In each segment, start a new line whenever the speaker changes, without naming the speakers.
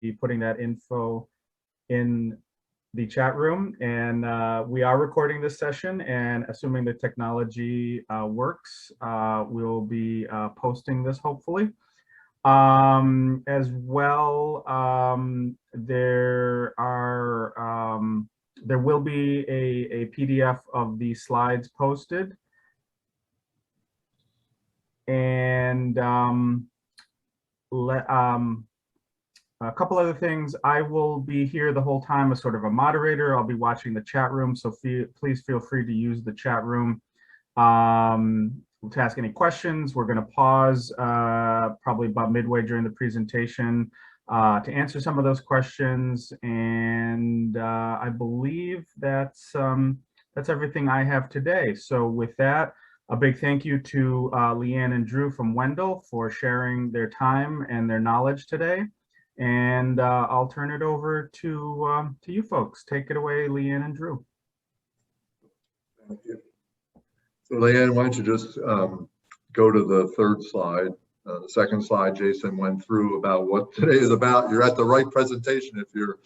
be putting that info in the chat room. And we are recording this session, and assuming the technology works, we'll be posting this hopefully. As well, there will be a PDF of the slides posted. And a couple other things. I will be here the whole time as sort of a moderator. I'll be watching the chat room, so please feel free to use the chat room to ask any questions. We're going to pause probably about midway during the presentation to answer some of those questions. And I believe that's everything I have today. So with that, a big thank you to Leanne and Drew from Wendell for sharing their time and their knowledge today. And I'll turn it over to you folks. Take it away, Leanne and Drew.
Thank you. So Leanne, why don't you just go to the third slide. The second slide, Jason went through about what today is about. You're at the right presentation if you're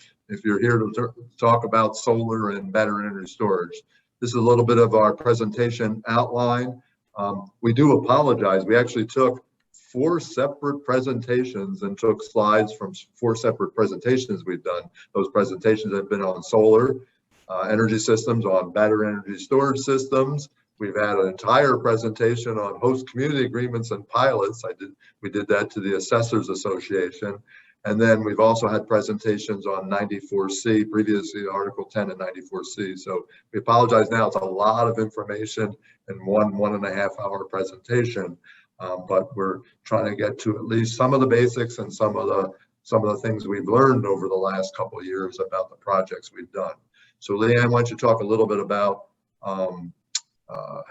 here to talk about solar and battery energy storage. This is a little bit of our presentation outline. We do apologize. We actually took 4 separate presentations and took slides from 4 separate presentations we've done. Those presentations have been on solar energy systems, on battery energy storage systems. We've had an entire presentation on host community agreements and pilots. We did that to the Assessors Association. And then we've also had presentations on 94C, previously Article 10 and 94C. So we apologize now, it's a lot of information in one 1.5 hour presentation. But we're trying to get to at least some of the basics and some of the things we've learned over the last couple of years about the projects we've done. So Leanne, why don't you talk a little bit about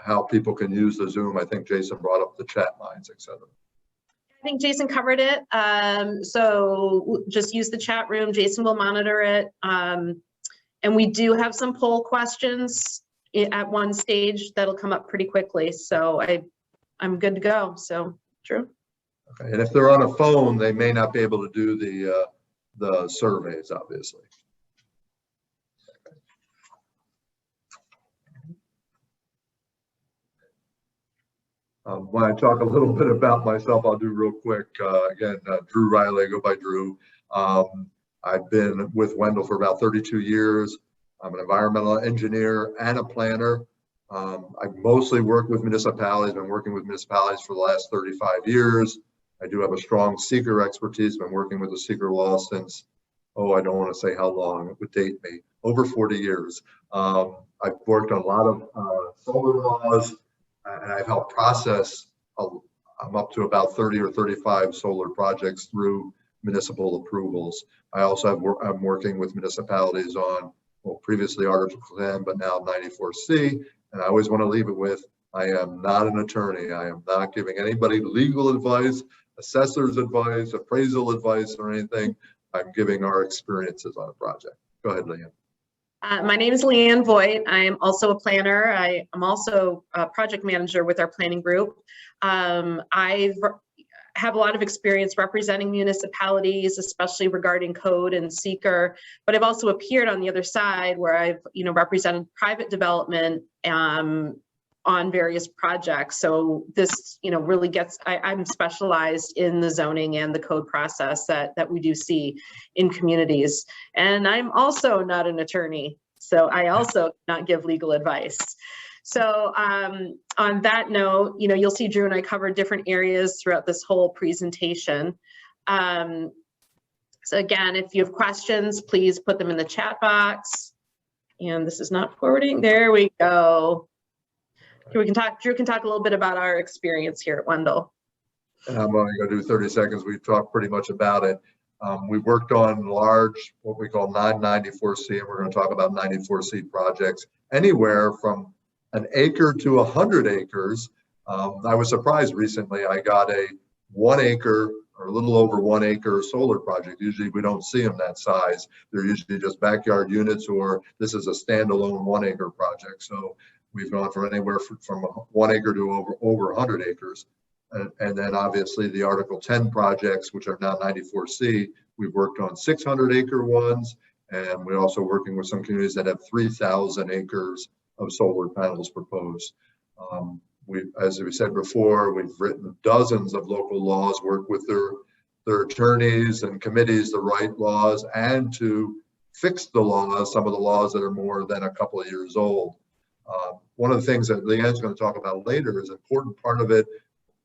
how people can use the Zoom? I think Jason brought up the chat lines, etc.
I think Jason covered it. So just use the chat room. Jason will monitor it. And we do have some poll questions at one stage that'll come up pretty quickly. So I'm good to go. So Drew.
Okay, and if they're on a phone, they may not be able to do the surveys, obviously. When I talk a little bit about myself, I'll do real quick. Again, Drew Riley, I go by Drew. I've been with Wendell for about 32 years. I'm an environmental engineer and a planner. I mostly work with municipalities. Been working with municipalities for the last 35 years. I do have a strong seeker expertise. Been working with the seeker law since, I don't want to say how long, it would date me, over 40 years. I've worked on a lot of solar laws, and I've helped process, I'm up to about 30 or 35 solar projects through municipal approvals. I also I'm working with municipalities on, well, previously Article 10, but now 94C. And I always want to leave it with, I am not an attorney. I am not giving anybody legal advice, assessor's advice, appraisal advice, or anything. I'm giving our experiences on a project. Go ahead, Leanne.
My name is Leanne Voigt. I am also a planner. I am also a project manager with our planning group. I have a lot of experience representing municipalities, especially regarding code and seeker, but I've also appeared on the other side where I've represented private development on various projects. So this really gets, I'm specialized in the zoning and the code process that we do see in communities. And I'm also not an attorney, so I also not give legal advice. So on that note, you'll see Drew and I covered different areas throughout this whole presentation. So again, if you have questions, please put them in the chat box. And this is not forwarding. There we go. Drew can talk a little bit about our experience here at Wendell.
And I'm only going to do 30 seconds. We've talked pretty much about it. We worked on large, what we call non-94C, and we're going to talk about 94C projects anywhere from an acre to 100 acres. I was surprised recently. I got a 1 acre or a little over 1 acre solar project. Usually we don't see them that size. They're usually just backyard units, or this is a standalone 1 acre project. So we've gone from anywhere from 1 acre to over 100 acres. And then obviously the Article 10 projects, which are now 94C, We've worked on 600-acre ones, and we're also working with some communities that have 3,000 acres of solar panels proposed. As we said before, we've written dozens of local laws, worked with their attorneys and committees to write laws and to fix the laws, some of the laws that are more than a couple of years old. One of the things that Leanne's going to talk about later is an important part of it.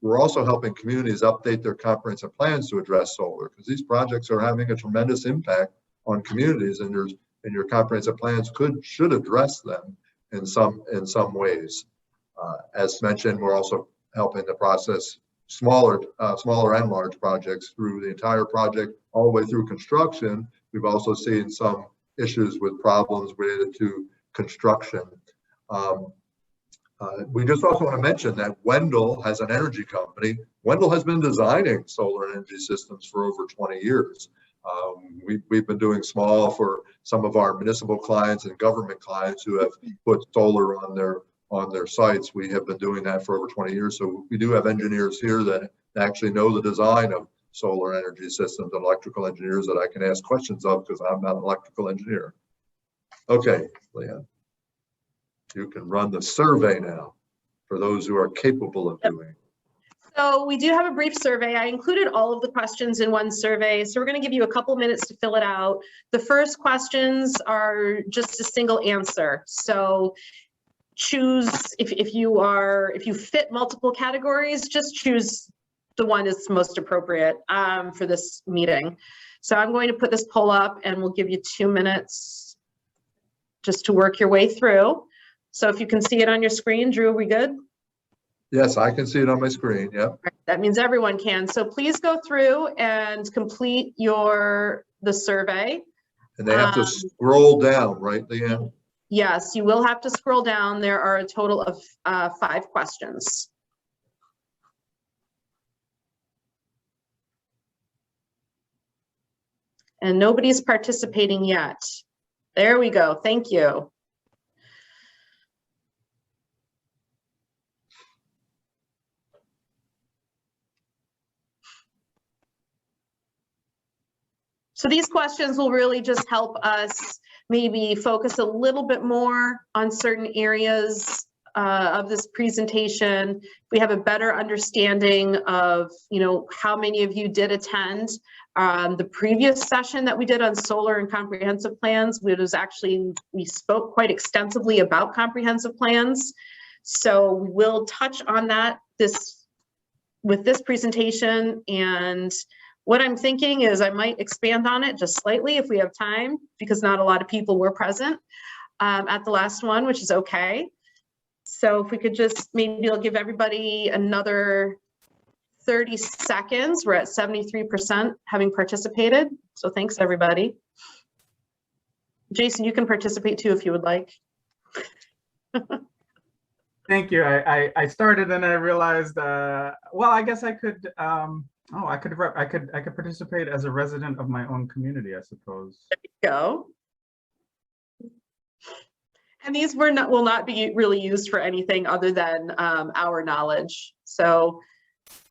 We're also helping communities update their comprehensive plans to address solar, because these projects are having a tremendous impact on communities, and your comprehensive plans should address them in some ways. As mentioned, we're also helping to process smaller and large projects through the entire project, all the way through construction. We've also seen some issues with problems related to construction. We just also want to mention that Wendell has an energy company. Wendell has been designing solar energy systems for over 20 years. We've been doing small for some of our municipal clients and government clients who have put solar on their sites. We have been doing that for over 20 years. So we do have engineers here that actually know the design of solar energy systems, and electrical engineers that I can ask questions of, because I'm not an electrical engineer. Okay, Leanne, you can run the survey now for those who are capable of doing.
So we do have a brief survey. I included all of the questions in one survey, so we're going to give you a couple minutes to fill it out. The first questions are just a single answer. So choose, if you fit multiple categories, just choose the one that's most appropriate for this meeting. So I'm going to put this poll up, and we'll give you 2 minutes just to work your way through. So if you can see it on your screen, Drew, are we good?
Yes, I can see it on my screen. Yep.
That means everyone can. So please go through and complete the survey.
And they have to scroll down, right, Leanne?
Yes, you will have to scroll down. There are a total of 5 questions. And nobody's participating yet. There we go. Thank you. So these questions will really just help us maybe focus a little bit more on certain areas of this presentation. We have a better understanding of, how many of you did attend the previous session that we did on solar and comprehensive plans. We spoke quite extensively about comprehensive plans. So we'll touch on that with this presentation, and what I'm thinking is I might expand on it just slightly if we have time, because not a lot of people were present at the last one, which is okay. So if we could just, maybe I'll give everybody another 30 seconds. We're at 73% having participated. So thanks, everybody. Jason, you can participate too if you would like.
Thank you. I started and I realized, well, I guess I could, I could participate as a resident of my own community, I suppose.
There you go. And these will not be really used for anything other than our knowledge. So,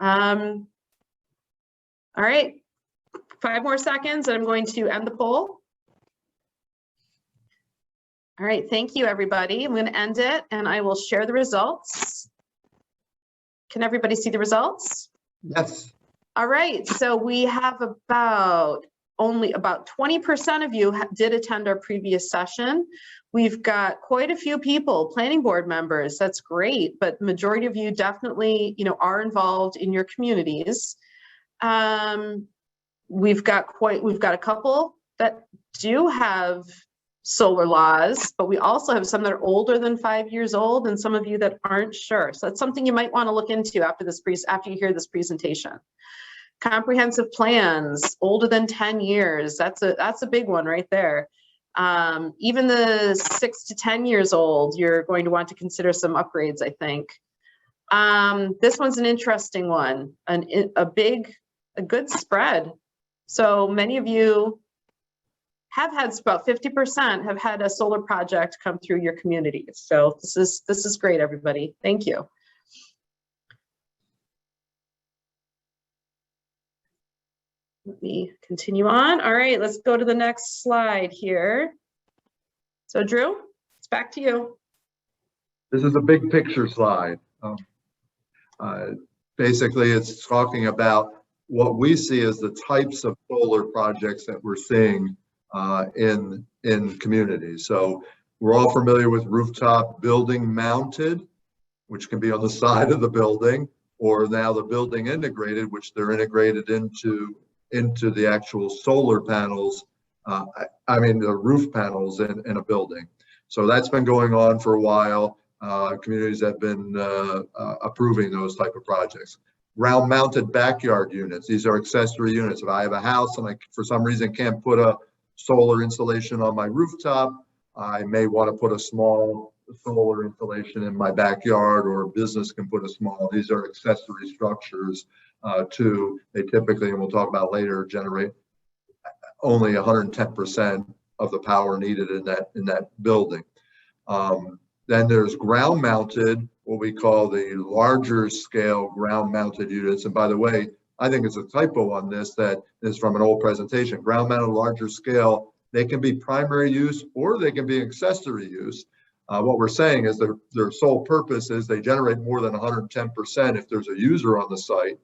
all right, 5 more seconds and I'm going to end the poll. All right, thank you, everybody. I'm going to end it and I will share the results. Can everybody see the results?
Yes.
All right, so we have only about 20% of you did attend our previous session. We've got quite a few people, planning board members, that's great, but the majority of you definitely, are involved in your communities. We've got a couple that do have solar laws, but we also have some that are older than 5 years old, and some of you that aren't sure. So that's something you might want to look into after you hear this presentation. Comprehensive plans older than 10 years. That's a big one right there. Even the 6 to 10 years old, you're going to want to consider some upgrades, I think. This one's an interesting one, a good spread. So many of you have had, about 50% have had a solar project come through your community. So this is great, everybody. Thank you. let me continue on. All right, let's go to the next slide here. So Drew, it's back to you.
This is a big picture slide. Basically, it's talking about what we see as the types of solar projects that we're seeing in communities. So we're all familiar with rooftop building mounted, which can be on the side of the building, or now the building integrated, which they're integrated into the actual solar panels. I mean, the roof panels in a building. So that's been going on for a while. Communities have been approving those type of projects. Ground mounted backyard units. These are accessory units. If I have a house and I, for some reason, can't put a solar installation on my rooftop, I may want to put a small solar installation in my backyard, or a business can put a small. These are accessory structures they typically, and we'll talk about later, generate only 110% of the power needed in that building. Then there's ground mounted, what we call the larger scale ground mounted units. And by the way, I think it's a typo on this that is from an old presentation. Ground mounted larger scale, they can be primary use or they can be accessory use. What we're saying is their sole purpose is they generate more than 110% if there's a user on the site.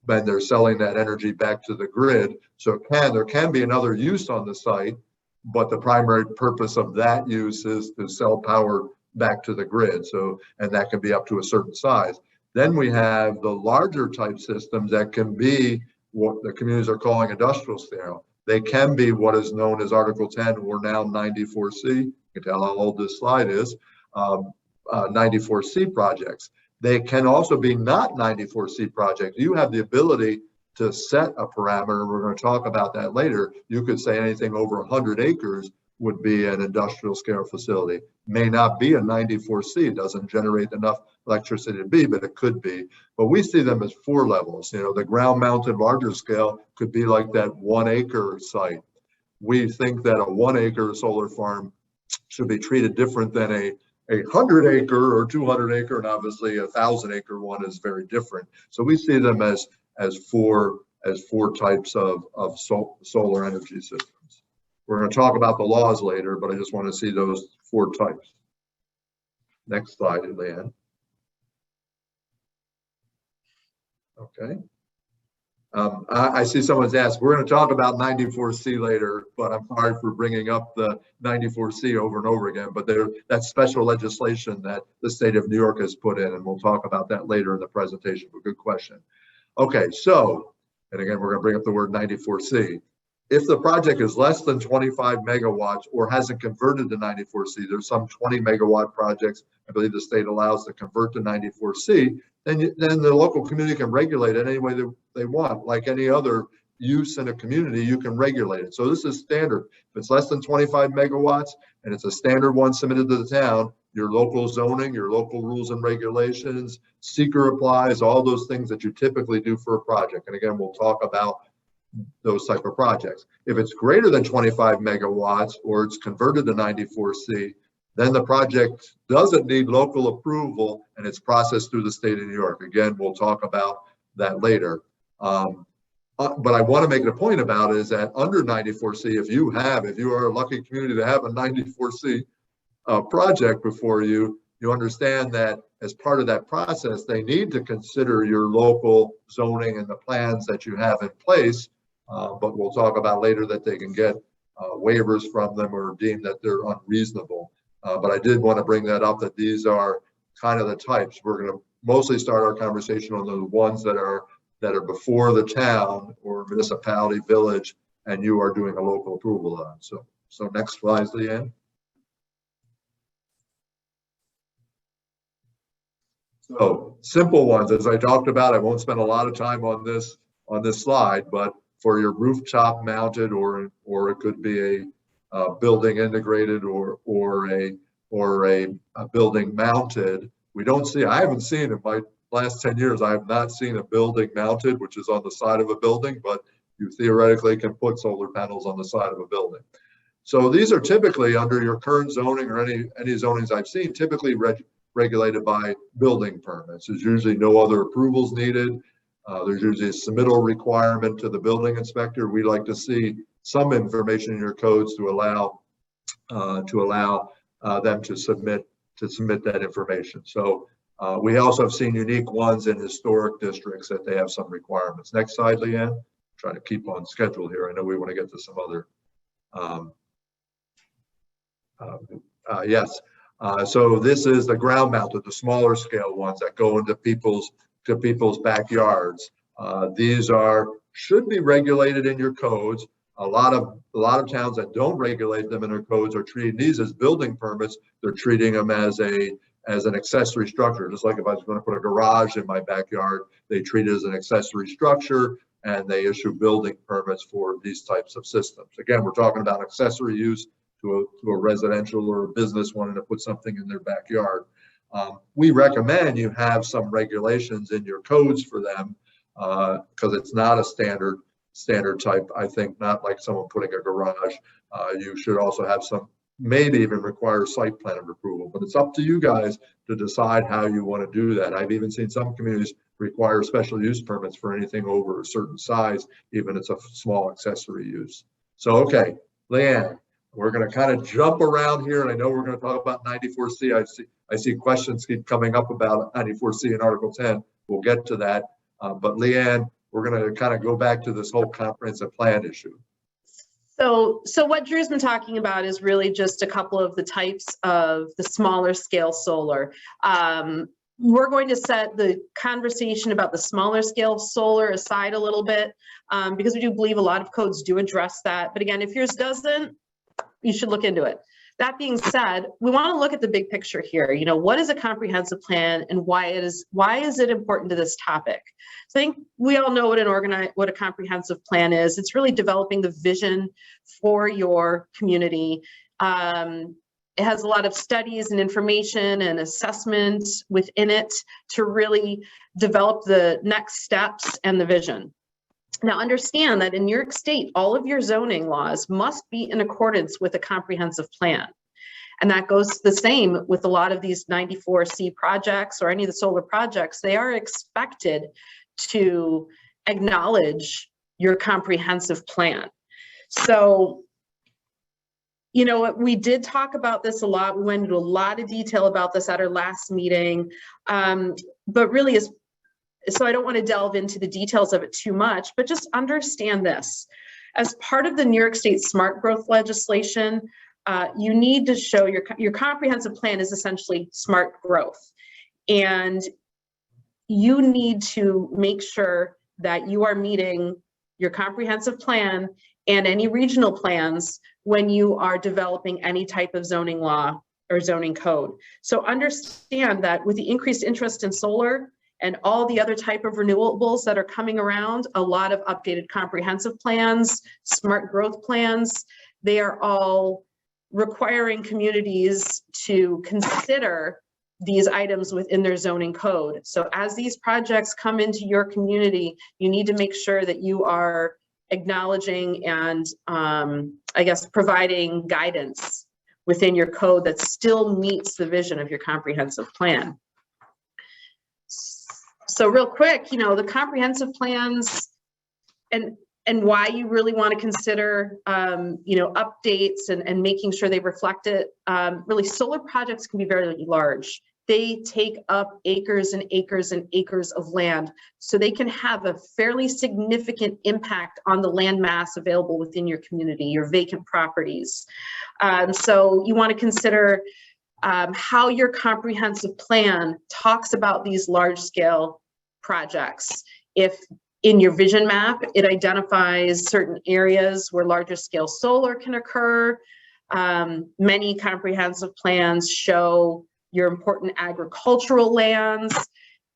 Then they're selling that energy back to the grid. So there can be another use on the site, but the primary purpose of that use is to sell power back to the grid. So, and that can be up to a certain size. Then we have the larger type systems that can be what the communities are calling industrial scale. They can be what is known as Article 10 or now 94C. You can tell how old this slide is, 94C projects. They can also be not 94C projects. You have the ability to set a parameter. We're going to talk about that later. You could say anything over 100 acres would be an industrial scale facility. May not be a 94C, doesn't generate enough electricity to be, but it could be. But we see them as 4 levels. You know, the ground mounted larger scale could be like that 1 acre site. We think that a 1 acre solar farm should be treated different than a 100 acre or 200 acre, and obviously a 1,000 acre one is very different. So we see them as four types of solar energy systems. We're going to talk about the laws later, but I just want to see those 4 types. Next slide, Leanne. Okay. I see someone's asked, we're going to talk about 94C later, but I'm sorry for bringing up the 94C over and over again, but that's special legislation that the state of New York has put in, and we'll talk about that later in the presentation, but good question. Okay, so, and again, we're going to bring up the word 94C. If the project is less than 25 megawatts or hasn't converted to 94C, there's some 20 megawatt projects, I believe the state allows to convert to 94C, then the local community can regulate it any way that they want. Like any other use in a community, you can regulate it. So this is standard. If it's less than 25 megawatts and it's a standard one submitted to the town, your local zoning, your local rules and regulations, seeker applies, all those things that you typically do for a project. And again, we'll talk about those type of projects. If it's greater than 25 megawatts or it's converted to 94C, then the project doesn't need local approval and it's processed through the state of New York. Again, we'll talk about that later. But I want to make a point about it is that under 94C, if you are a lucky community to have a 94C project before you, you understand that as part of that process, they need to consider your local zoning and the plans that you have in place. But we'll talk about later that they can get waivers from them or deem that they're unreasonable. But I did want to bring that up, that these are kind of the types. We're going to mostly start our conversation on the ones that are before the town or municipality, village, and you are doing a local approval on. So next slide, Leanne. So simple ones, as I talked about, I won't spend a lot of time on this slide, but for your rooftop mounted, or it could be a building integrated or a building mounted. I haven't seen in my last 10 years, I have not seen a building mounted, which is on the side of a building, but you theoretically can put solar panels on the side of a building. So these are typically under your current zoning or any zonings I've seen, typically regulated by building permits. There's usually no other approvals needed. There's usually a submittal requirement to the building inspector. We like to see some information in your codes to allow them to submit that information. So we also have seen unique ones in historic districts that they have some requirements. Next slide, Leanne. Trying to keep on schedule here. I know we want to get to some other. Yes. So this is the ground mounted, the smaller scale ones that go into people's backyards. These should be regulated in your codes. A lot of towns that don't regulate them in their codes are treating these as building permits. They're treating them as an accessory structure. Just like if I was going to put a garage in my backyard, they treat it as an accessory structure and they issue building permits for these types of systems. Again, we're talking about accessory use to a residential or a business wanting to put something in their backyard. We recommend you have some regulations in your codes for them because it's not a standard type. I think not like someone putting a garage. You should also have some, maybe even require site plan approval, but it's up to you guys to decide how you want to do that. I've even seen some communities require special use permits for anything over a certain size, even if it's a small accessory use. So, okay, Leanne, we're going to kind of jump around here, and I know we're going to talk about 94C. I see questions keep coming up about 94C in Article 10. We'll get to that. But Leanne, we're going to kind of go back to this whole comprehensive plan issue.
So what Drew's been talking about is really just a couple of the types of the smaller scale solar. We're going to set the conversation about the smaller scale solar aside a little bit because we do believe a lot of codes do address that. But again, if yours doesn't, you should look into it. That being said, we want to look at the big picture here. You know, what is a comprehensive plan and why is it important to this topic? So I think we all know what a comprehensive plan is. It's really developing the vision for your community. It has a lot of studies and information and assessment within it to really develop the next steps and the vision. Now understand that in New York State, all of your zoning laws must be in accordance with a comprehensive plan. And that goes the same with a lot of these 94C projects or any of the solar projects. They are expected to acknowledge your comprehensive plan. So, you know, we did talk about this a lot. We went into a lot of detail about this at our last meeting, but really so I don't want to delve into the details of it too much, but just understand this. As part of the New York State smart growth legislation, you need to show your comprehensive plan is essentially smart growth. And you need to make sure that you are meeting your comprehensive plan and any regional plans when you are developing any type of zoning law or zoning code. So understand that with the increased interest in solar and all the other type of renewables that are coming around, a lot of updated comprehensive plans, smart growth plans, they are all requiring communities to consider these items within their zoning code. So as these projects come into your community, you need to make sure that you are acknowledging and I guess providing guidance within your code that still meets the vision of your comprehensive plan. So real quick, you know, the comprehensive plans and why you really want to consider, you know, updates and making sure they reflect it. Really, solar projects can be very large. They take up acres and acres and acres of land. So they can have a fairly significant impact on the land mass available within your community, your vacant properties. So you want to consider how your comprehensive plan talks about these large scale projects. If in your vision map, it identifies certain areas where larger scale solar can occur. Many comprehensive plans show your important agricultural lands.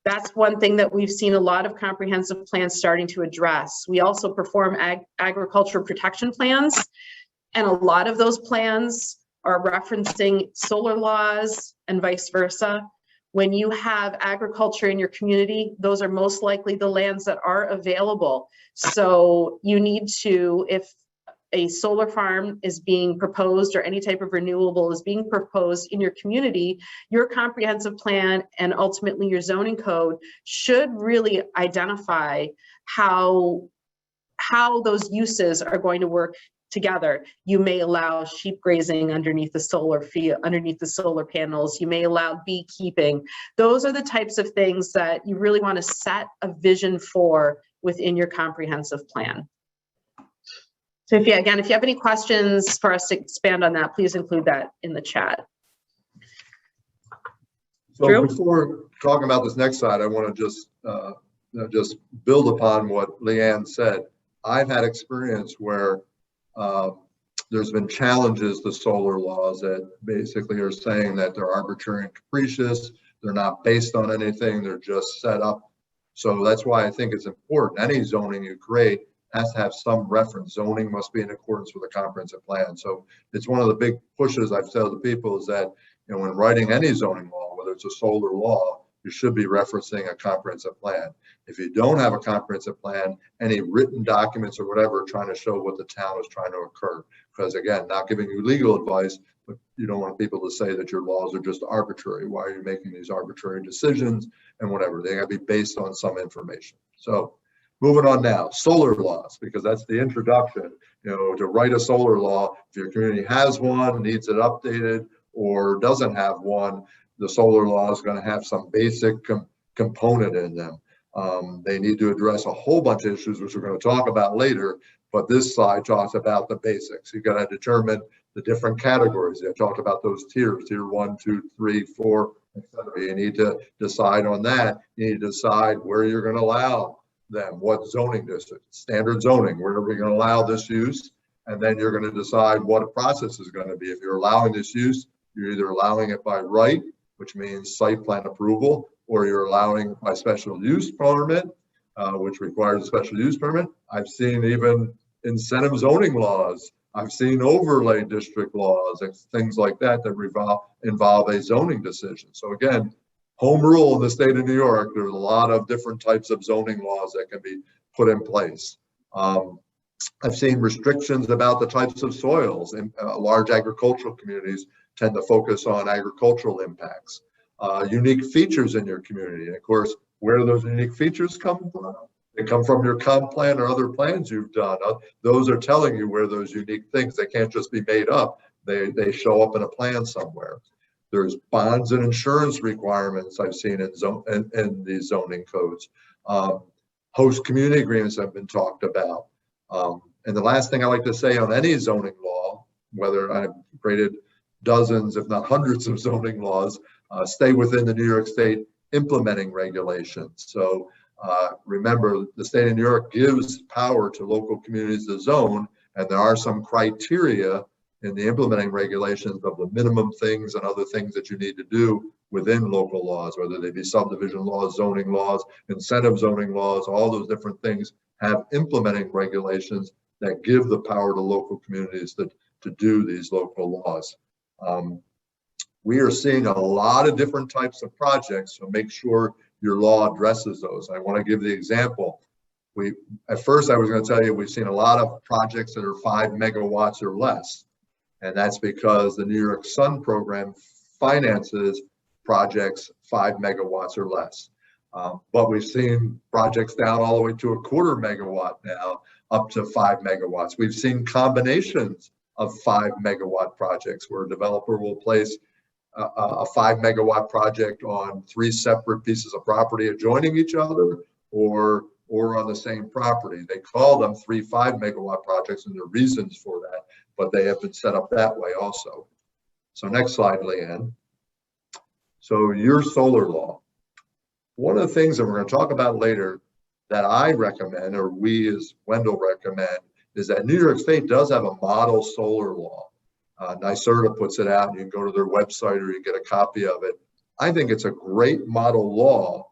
That's one thing that we've seen a lot of comprehensive plans starting to address. We also perform agriculture protection plans, and a lot of those plans are referencing solar laws and vice versa. When you have agriculture in your community, those are most likely the lands that are available. So you need to, if a solar farm is being proposed or any type of renewable is being proposed in your community, your comprehensive plan and ultimately your zoning code should really identify how those uses are going to work together. You may allow sheep grazing underneath the solar field, underneath the solar panels. You may allow beekeeping. Those are the types of things that you really want to set a vision for within your comprehensive plan. So if you have any questions for us to expand on that, please include that in the chat.
So
Drew?
before talking about this next slide, I want to just build upon what Leanne said. I've had experience where there's been challenges to solar laws that basically are saying that they're arbitrary and capricious. They're not based on anything. They're just set up. So that's why I think it's important. Any zoning you create has to have some reference. Zoning must be in accordance with a comprehensive plan. So it's one of the big pushes I've told the people is that, you know, when writing any zoning law, whether it's a solar law, you should be referencing a comprehensive plan. If you don't have a comprehensive plan, any written documents or whatever trying to show what the town is trying to occur. Because again, not giving you legal advice, but you don't want people to say that your laws are just arbitrary. Why are you making these arbitrary decisions and whatever? They gotta be based on some information. So moving on now, solar laws, because that's the introduction. You know, to write a solar law, if your community has one, needs it updated, or doesn't have one, the solar law is going to have some basic component in them. They need to address a whole bunch of issues, which we're going to talk about later, but this slide talks about the basics. You've got to determine the different categories. I talked about those tiers, tier 1, 2, 3, 4, etc. You need to decide on that. You need to decide where you're going to allow them, what zoning district, standard zoning, where are we going to allow this use? And then you're going to decide what a process is going to be. If you're allowing this use, you're either allowing it by right, which means site plan approval, or you're allowing by special use permit, which requires a special use permit. I've seen even incentive zoning laws. I've seen overlay district laws and things like that that involve a zoning decision. So again, home rule in the state of New York, there's a lot of different types of zoning laws that can be put in place. I've seen restrictions about the types of soils, and large agricultural communities tend to focus on agricultural impacts. Unique features in your community. And of course, where do those unique features come from? They come from your comp plan or other plans you've done. Those are telling you where those unique things, they can't just be made up. They show up in a plan somewhere. There's bonds and insurance requirements I've seen in these zoning codes. Host community agreements have been talked about. And the last thing I like to say on any zoning law, whether I've created dozens, if not hundreds of zoning laws, stay within the New York State implementing regulations. So remember, the state of New York gives power to local communities to zone, and there are some criteria in the implementing regulations of the minimum things and other things that you need to do within local laws, whether they be subdivision laws, zoning laws, incentive zoning laws, all those different things have implementing regulations that give the power to local communities to do these local laws. We are seeing a lot of different types of projects, so make sure your law addresses those. I want to give the example. At first I was going to tell you we've seen a lot of projects that are 5 megawatts or less, and that's because the New York Sun program finances projects 5 megawatts or less. But we've seen projects down all the way to 1/4 megawatt now, up to 5 megawatts. We've seen combinations of 5 megawatt projects where a developer will place a 5 megawatt project on 3 separate pieces of property adjoining each other or on the same property. They call them 3 5 megawatt projects, and there are reasons for that, but they have been set up that way also. So next slide, Leanne. So your solar law. One of the things that we're going to talk about later that I recommend, or we as Wendell recommend, is that New York State does have a model solar law. NYSERDA puts it out, and you can go to their website or you get a copy of it. I think it's a great model law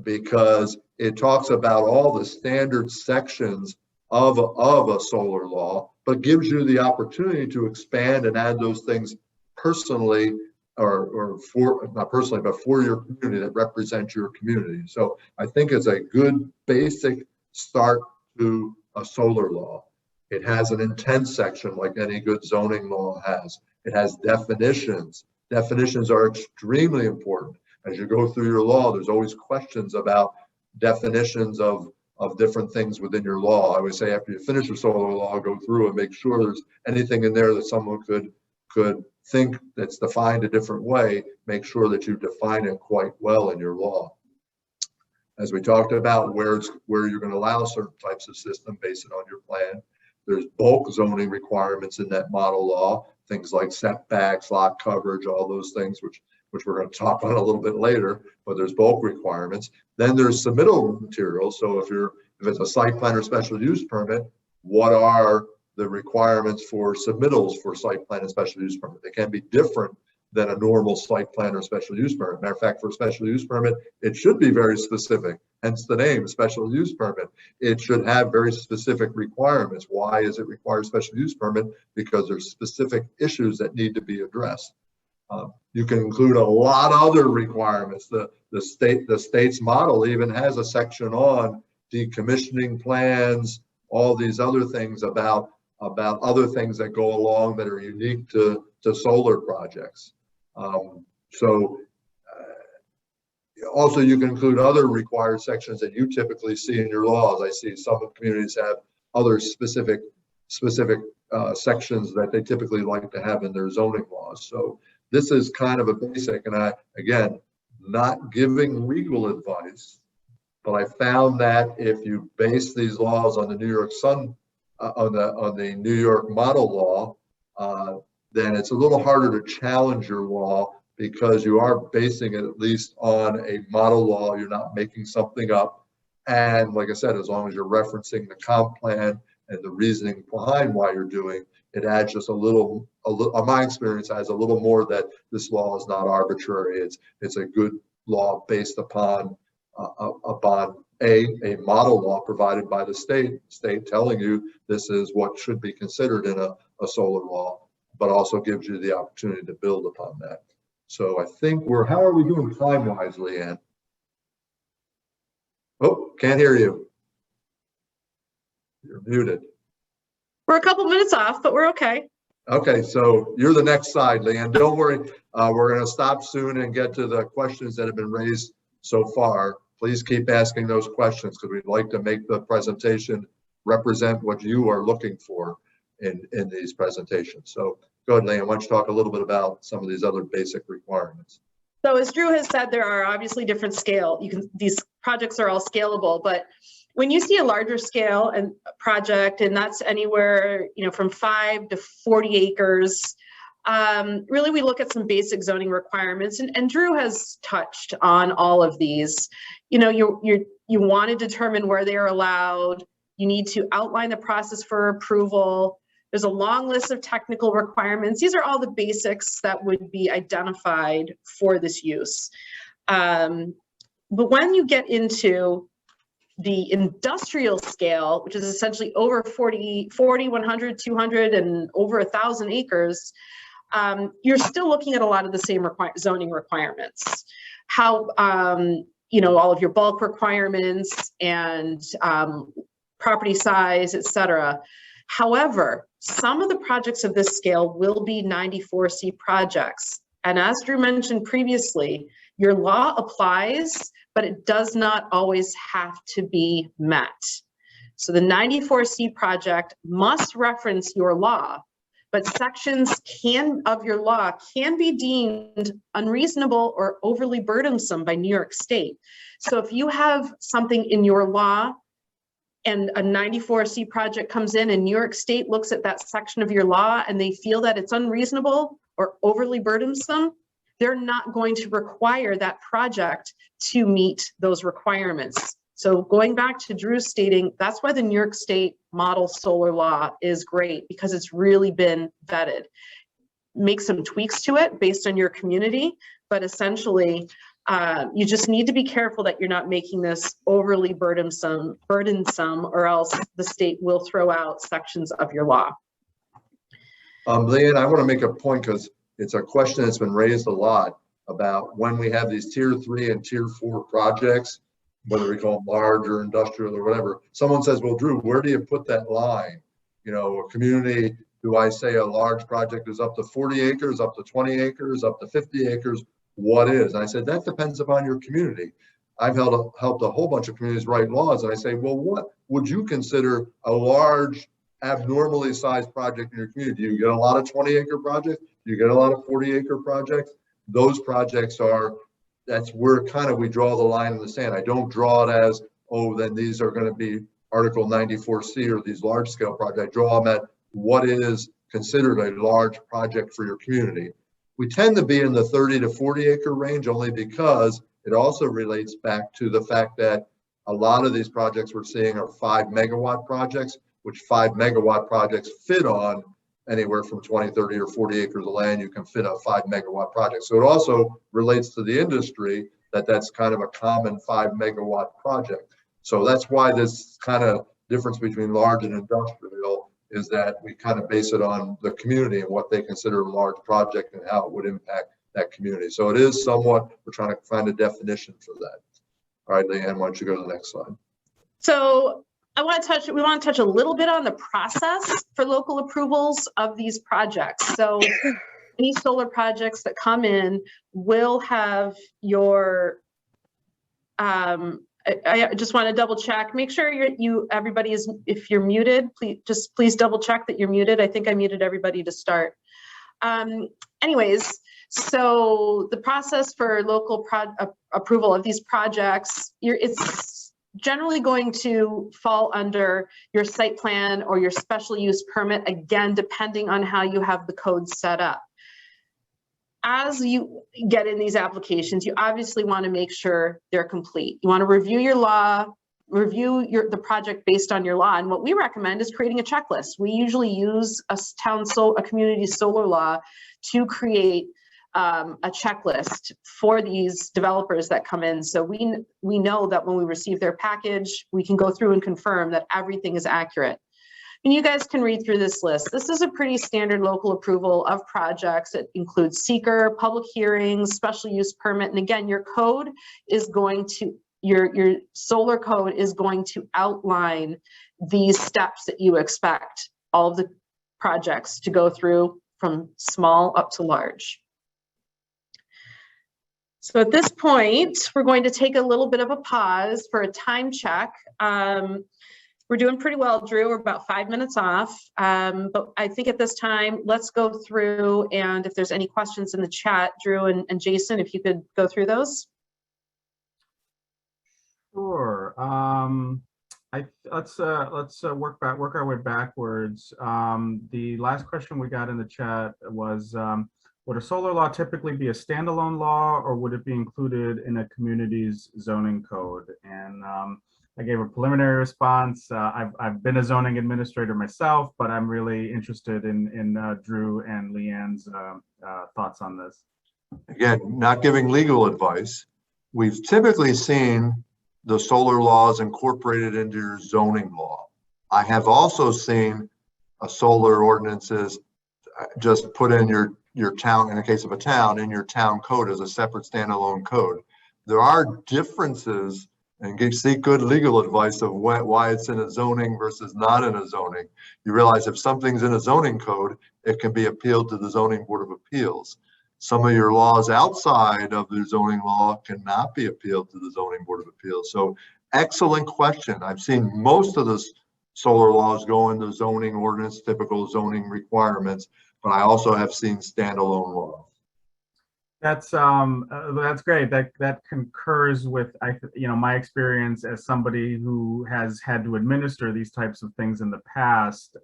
because it talks about all the standard sections of a solar law, but gives you the opportunity to expand and add those things personally, or for, not personally, but for your community that represent your community. So I think it's a good basic start to a solar law. It has an intent section like any good zoning law has. It has definitions. Definitions are extremely important. As you go through your law, there's always questions about definitions of different things within your law. I would say after you finish your solar law, go through and make sure there's anything in there that someone could think that's defined a different way. Make sure that you define it quite well in your law. As we talked about, where you're going to allow certain types of system based on your plan. There's bulk zoning requirements in that model law, things like setbacks, lot coverage, all those things, which we're going to talk about a little bit later, but there's bulk requirements. Then there's submittal materials. So if it's a site plan or special use permit, what are the requirements for submittals for site plan and special use permit? They can be different than a normal site plan or special use permit. Matter of fact, for a special use permit, it should be very specific, hence the name, special use permit. It should have very specific requirements. Why is it require special use permit? Because there's specific issues that need to be addressed. You can include a lot of other requirements. The state's model even has a section on decommissioning plans, all these other things about other things that go along that are unique to solar projects. Also you can include other required sections that you typically see in your laws. I see some communities have other specific sections that they typically like to have in their zoning laws. So this is kind of a basic, and I, again, not giving legal advice, but I found that if you base these laws on the New York Sun, on the New York model law, then it's a little harder to challenge your law because you are basing it at least on a model law. You're not making something up. And like I said, as long as you're referencing the comp plan and the reasoning behind why you're doing, it adds just a little, my experience has a little more that this law is not arbitrary. It's a good law based upon a model law provided by the state telling you this is what should be considered in a solar law, but also gives you the opportunity to build upon that. So I think how are we doing time-wise, Leanne? Oh, can't hear you. You're muted.
We're a couple minutes off, but we're okay.
Okay, so you're the next slide, Leanne. Don't worry. We're going to stop soon and get to the questions that have been raised so far. Please keep asking those questions because we'd like to make the presentation represent what you are looking for in these presentations. So go ahead, Leanne. Why don't you talk a little bit about some of these other basic requirements?
So as Drew has said, there are obviously different scale. These projects are all scalable, but when you see a larger scale and project, and that's anywhere, from 5 to 40 acres, really we look at some basic zoning requirements, and Drew has touched on all of these. You want to determine where they are allowed. You need to outline the process for approval. There's a long list of technical requirements. These are all the basics that would be identified for this use. But when you get into the industrial scale, which is essentially over 40, 100, 200, and over 1,000 acres, you're still looking at a lot of the same zoning requirements. How, all of your bulk requirements and property size, et cetera. However, some of the projects of this scale will be 94C projects. And as Drew mentioned previously, your law applies, but it does not always have to be met. So the 94C project must reference your law, but sections of your law can be deemed unreasonable or overly burdensome by New York State. So if you have something in your law and a 94C project comes in and New York State looks at that section of your law and they feel that it's unreasonable or overly burdensome, they're not going to require that project to meet those requirements. So going back to Drew stating, that's why the New York State model solar law is great, because it's really been vetted. Make some tweaks to it based on your community, but essentially you just need to be careful that you're not making this overly burdensome, or else the state will throw out sections of your law.
Leanne, I want to make a point because it's a question that's been raised a lot about when we have these tier 3 and tier 4 projects, whether we call them large or industrial or whatever. Someone says, well, Drew, where do you put that line? you know, a community, do I say a large project is up to 40 acres, up to 20 acres, up to 50 acres? What is? And I said, that depends upon your community. I've helped a whole bunch of communities write laws, and I say, well, what would you consider a large, abnormally sized project in your community? Do you get a lot of 20-acre projects? Do you get a lot of 40-acre projects? Those projects are, that's where kind of we draw the line in the sand. I don't draw it as, oh, then these are going to be Article 94C or these large scale projects. I draw them at what is considered a large project for your community. We tend to be in the 30 to 40 acre range only because it also relates back to the fact that a lot of these projects we're seeing are 5 megawatt projects, which 5 megawatt projects fit on anywhere from 20, 30, or 40 acres of land. You can fit a 5 megawatt project. So it also relates to the industry that that's kind of a common 5 megawatt project. So that's why this kind of difference between large and industrial is that we kind of base it on the community and what they consider a large project and how it would impact that community. So it is somewhat, we're trying to find a definition for that. All right, Leanne, why don't you go to the next slide?
So we want to touch a little bit on the process for local approvals of these projects. So any solar projects that come in will have your, I just want to double check, make sure everybody is, if you're muted, please double check that you're muted. I think I muted everybody to start. Anyways, so the process for local approval of these projects, it's generally going to fall under your site plan or your special use permit, again, depending on how you have the code set up. As you get in these applications, you obviously want to make sure they're complete. You want to review your law, review the project based on your law. And what we recommend is creating a checklist. We usually use a community solar law to create a checklist for these developers that come in. So we know that when we receive their package, we can go through and confirm that everything is accurate. And you guys can read through this list. This is a pretty standard local approval of projects. It includes seeker, public hearings, special use permit. And again, your code is going to, your solar code is going to outline these steps that you expect all of the projects to go through from small up to large. So at this point, we're going to take a little bit of a pause for a time check. We're doing pretty well, Drew. We're about 5 minutes off. But I think at this time, let's go through, and if there's any questions in the chat, Drew and Jason, if you could go through those.
Sure. Let's work our way backwards. The last question we got in the chat was, would a solar law typically be a standalone law, or would it be included in a community's zoning code? And I gave a preliminary response. I've been a zoning administrator myself, but I'm really interested in Drew and Leanne's thoughts on this.
Again, not giving legal advice. We've typically seen the solar laws incorporated into your zoning law. I have also seen a solar ordinances just put in your town, in the case of a town, in your town code as a separate standalone code. There are differences, and seek good legal advice of why it's in a zoning versus not in a zoning. You realize if something's in a zoning code, it can be appealed to the Zoning Board of Appeals. Some of your laws outside of the zoning law cannot be appealed to the Zoning Board of Appeals. So excellent question. I've seen most of the solar laws go into zoning ordinance, typical zoning requirements, but I also have seen standalone laws.
That's great. That concurs with my experience as somebody who has had to administer these types of things in the past.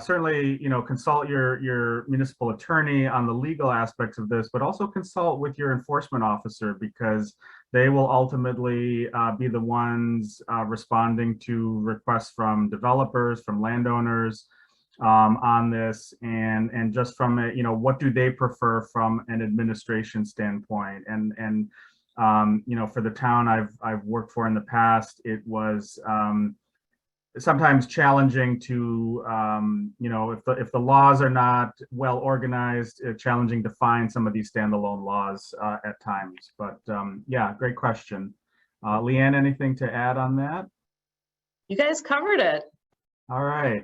Certainly consult your municipal attorney on the legal aspects of this, but also consult with your enforcement officer, because they will ultimately be the ones responding to requests from developers, from landowners, on this, and just from what do they prefer from an administration standpoint. And for the town I've worked for in the past, it was sometimes challenging to if the laws are not well organized, challenging to find some of these standalone laws at times. But yeah, great question. Leanne, anything to add on that?
You guys covered it.
All right.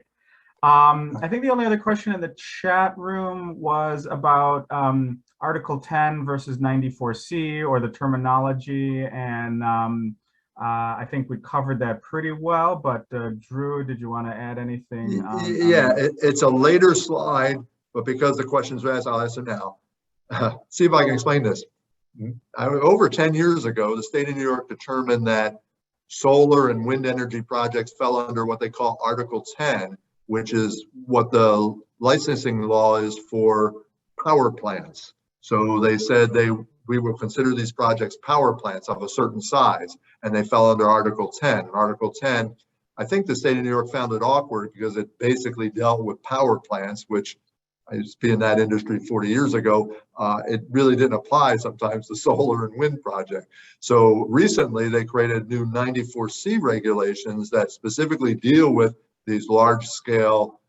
I think the only other question in the chat room was about Article 10 versus 94C, or the terminology, and I think we covered that pretty well, but Drew, did you want to add anything?
Yeah, it's a later slide, but because the questions were asked, I'll answer now. See if I can explain this. Over 10 years ago, the state of New York determined that solar and wind energy projects fell under what they call Article 10, which is what the licensing law is for power plants. So they said we will consider these projects power plants of a certain size, and they fell under Article 10. And Article 10, I think the state of New York found it awkward because it basically dealt with power plants, which I used to be in that industry 40 years ago. It really didn't apply sometimes to solar and wind project. So recently they created new 94C regulations that specifically deal with these large scale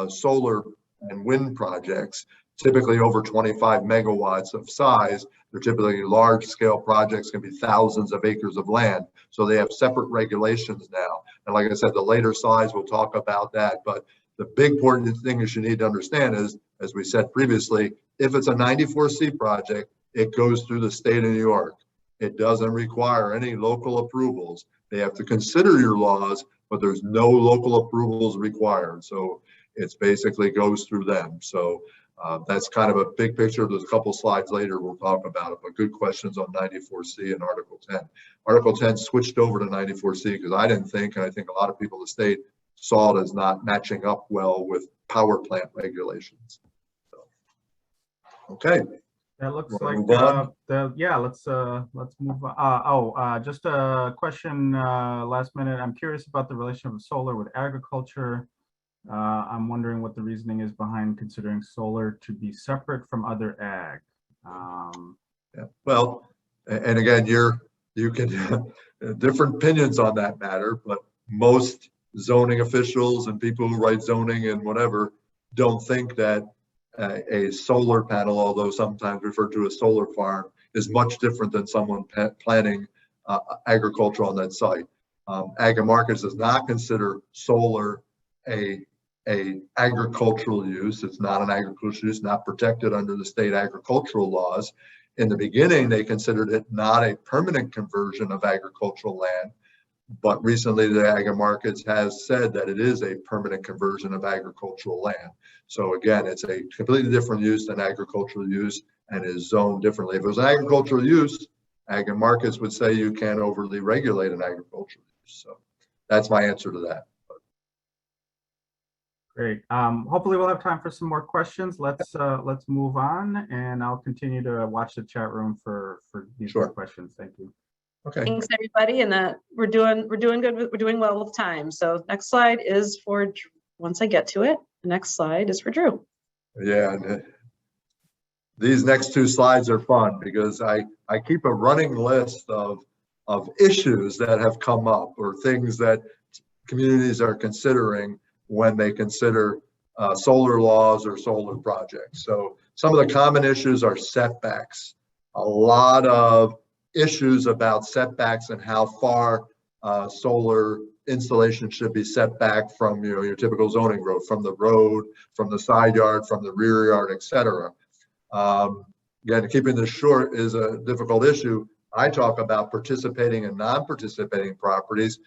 solar and wind projects, typically over 25 megawatts of size. They're typically large scale projects, can be thousands of acres of land. So they have separate regulations now. And like I said, the later slides will talk about that. But the big important thing you should need to understand is, as we said previously, if it's a 94C project, it goes through the state of New York. It doesn't require any local approvals. They have to consider your laws, but there's no local approvals required. So it's basically goes through them. So that's kind of a big picture. There's a couple slides later we'll talk about it, but good questions on 94C and Article 10. Article 10 switched over to 94C because I didn't think, and I think a lot of people in the state saw it as not matching up well with power plant regulations. So, okay.
That looks like let's move on. Just a question last minute. I'm curious about the relation of solar with agriculture. I'm wondering what the reasoning is behind considering solar to be separate from other ag.
Yeah. Well, and again, you can different opinions on that matter, but most zoning officials and people who write zoning and whatever don't think that a solar panel, although sometimes referred to as solar farm, is much different than someone planting agriculture on that site. Ag and Markets does not consider solar a agricultural use. It's not an agricultural use, not protected under the state agricultural laws. In the beginning, they considered it not a permanent conversion of agricultural land, but recently the Ag and Markets has said that it is a permanent conversion of agricultural land. So again, it's a completely different use than agricultural use and is zoned differently. If it was an agricultural use, Ag and Markets would say you can't overly regulate an agricultural use. So that's my answer to that.
Great. Hopefully we'll have time for some more questions. Let's move on, and I'll continue to watch the chat room for these more questions. Thank you.
Okay.
Thanks everybody, and we're doing good. We're doing well with time. So next slide is for, once I get to it, the next slide is for Drew.
Yeah, and these next two slides are fun because I keep a running list of issues that have come up or things that communities are considering when they consider solar laws or solar projects. So some of the common issues are setbacks. A lot of issues about setbacks and how far solar installation should be set back from your typical zoning road, from the road, from the side yard, from the rear yard, etc. Again, keeping this short is a difficult issue. I talk about participating and non-participating properties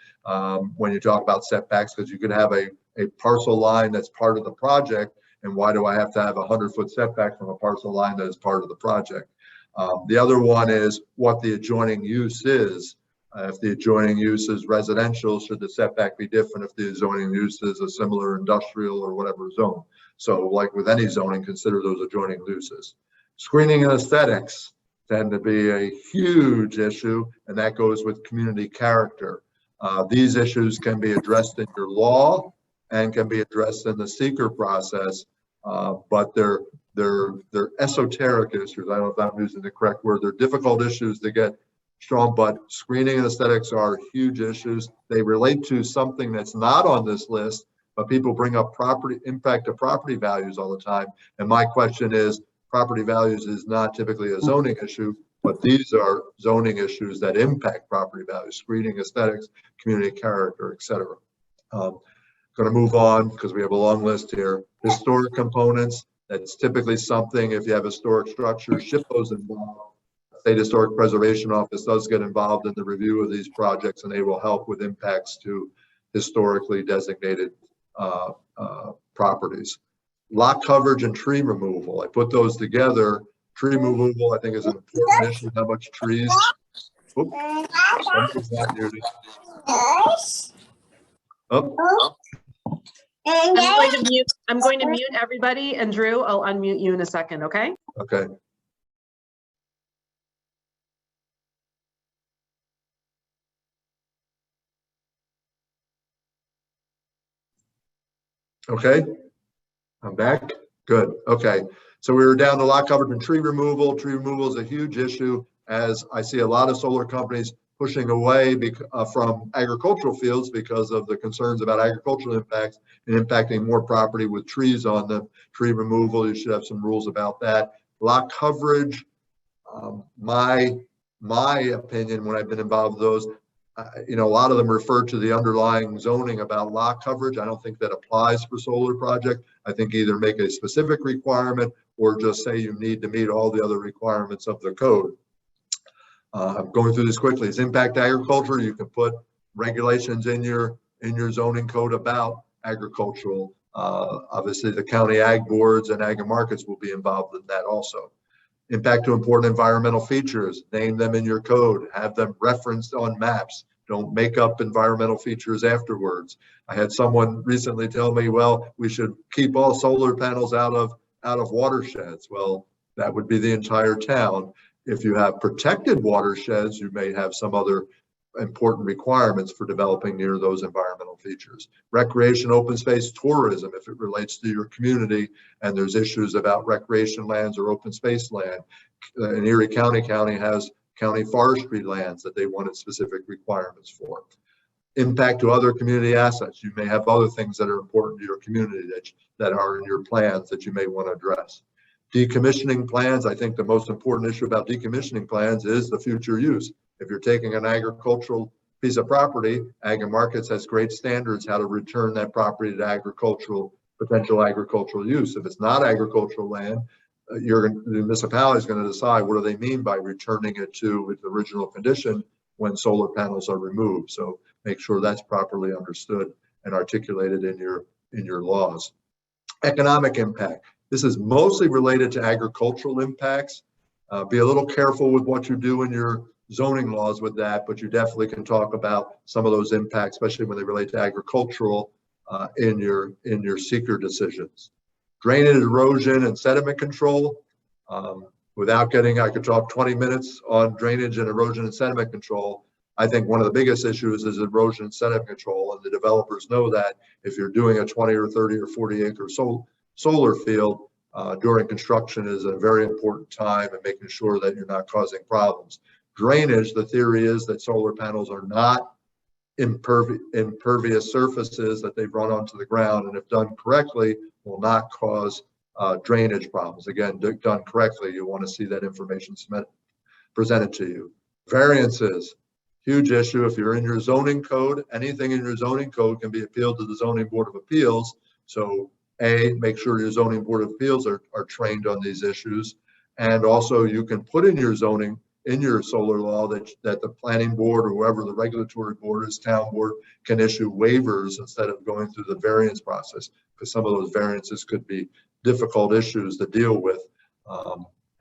when you talk about setbacks, because you could have a parcel line that's part of the project, and why do I have to have a 100-foot setback from a parcel line that is part of the project? The other one is what the adjoining use is. If the adjoining use is residential, should the setback be different if the adjoining use is a similar industrial or whatever zone? So like with any zoning, consider those adjoining uses. Screening and aesthetics tend to be a huge issue, and that goes with community character. These issues can be addressed in your law and can be addressed in the seeker process, but they're esoteric issues. I don't know if I'm using the correct word. They're difficult issues to get strong, but screening and aesthetics are huge issues. They relate to something that's not on this list, but people bring up property impact of property values all the time. And my question is, property values is not typically a zoning issue, but these are zoning issues that impact property values: screening, aesthetics, community character, etc. Going to move on because we have a long list here. Historic components, that's typically something, if you have historic structures, SHPO's involved. State Historic Preservation Office does get involved in the review of these projects, and they will help with impacts to historically designated properties. Lot coverage and tree removal, I put those together. Tree removal, I think, is an important issue. How much trees? Oops, somebody's not muted. Oh.
I'm going to mute everybody, and Drew, I'll unmute you in a second, okay?
Okay. Okay, I'm back. Good. Okay, so we were down to lot coverage and tree removal. Tree removal is a huge issue, as I see a lot of solar companies pushing away from agricultural fields because of the concerns about agricultural impacts and impacting more property with trees on them. Tree removal, you should have some rules about that. Lot coverage, my opinion when I've been involved with those, you know, a lot of them refer to the underlying zoning about lot coverage. I don't think that applies for solar project. I think either make a specific requirement or just say you need to meet all the other requirements of the code. I'm going through this quickly. It's impact agriculture. You can put regulations in your zoning code about agricultural. Obviously, the county ag boards and ag and markets will be involved in that also. Impact to important environmental features, name them in your code, have them referenced on maps. Don't make up environmental features afterwards. I had someone recently tell me, well, we should keep all solar panels out of watersheds. Well, that would be the entire town. If you have protected watersheds, you may have some other important requirements for developing near those environmental features. Recreation, open space, tourism, if it relates to your community and there's issues about recreation lands or open space land. In Erie County has county forestry lands that they wanted specific requirements for. Impact to other community assets. You may have other things that are important to your community that are in your plans that you may want to address. Decommissioning plans, I think the most important issue about decommissioning plans is the future use. If you're taking an agricultural piece of property, Ag and Markets has great standards how to return that property to potential agricultural use. If it's not agricultural land, the municipality is going to decide what do they mean by returning it to its original condition when solar panels are removed. So make sure that's properly understood and articulated in your laws. Economic impact. This is mostly related to agricultural impacts. Be a little careful with what you do in your zoning laws with that, but you definitely can talk about some of those impacts, especially when they relate to agricultural in your seeker decisions. Drainage, erosion, and sediment control. I could talk 20 minutes on drainage and erosion and sediment control. I think one of the biggest issues is erosion and sediment control, and the developers know that if you're doing a 20 or 30 or 40 acre solar field during construction is a very important time in making sure that you're not causing problems. Drainage, the theory is that solar panels are not impervious surfaces that they've run onto the ground, and if done correctly, will not cause drainage problems. Again, done correctly, you want to see that information presented to you. Variances, huge issue. If you're in your zoning code, anything in your zoning code can be appealed to the Zoning Board of Appeals. So make sure your Zoning Board of Appeals are trained on these issues. And also you can put in your zoning, in your solar law that the planning board or whoever the regulatory board is, town board, can issue waivers instead of going through the variance process, because some of those variances could be difficult issues to deal with.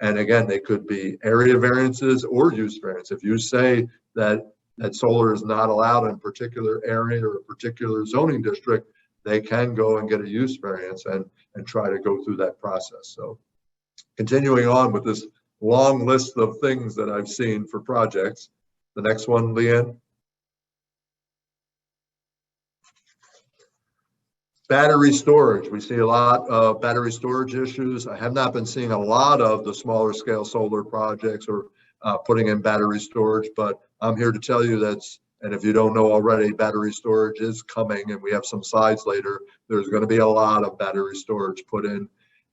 And again, they could be area variances or use variance. If you say that solar is not allowed in a particular area or a particular zoning district, they can go and get a use variance and try to go through that process. So continuing on with this long list of things that I've seen for projects. The next one, Leanne. Battery storage. We see a lot of battery storage issues. I have not been seeing a lot of the smaller scale solar projects or putting in battery storage, but I'm here to tell you and if you don't know already, battery storage is coming, and we have some slides later. There's going to be a lot of battery storage put in,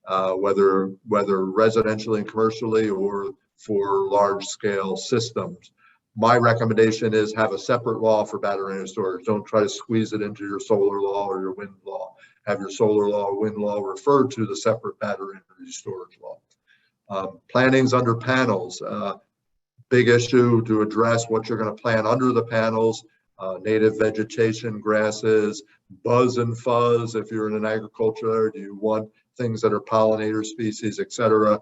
whether residentially and commercially or for large scale systems. My recommendation is have a separate law for battery energy storage. Don't try to squeeze it into your solar law or your wind law. Have your solar law or wind law referred to the separate battery energy storage law. Plantings under panels, big issue to address what you're going to plant under the panels, native vegetation, grasses, buzz and fuzz. If you're in an agriculture, do you want things that are pollinator species, etc.?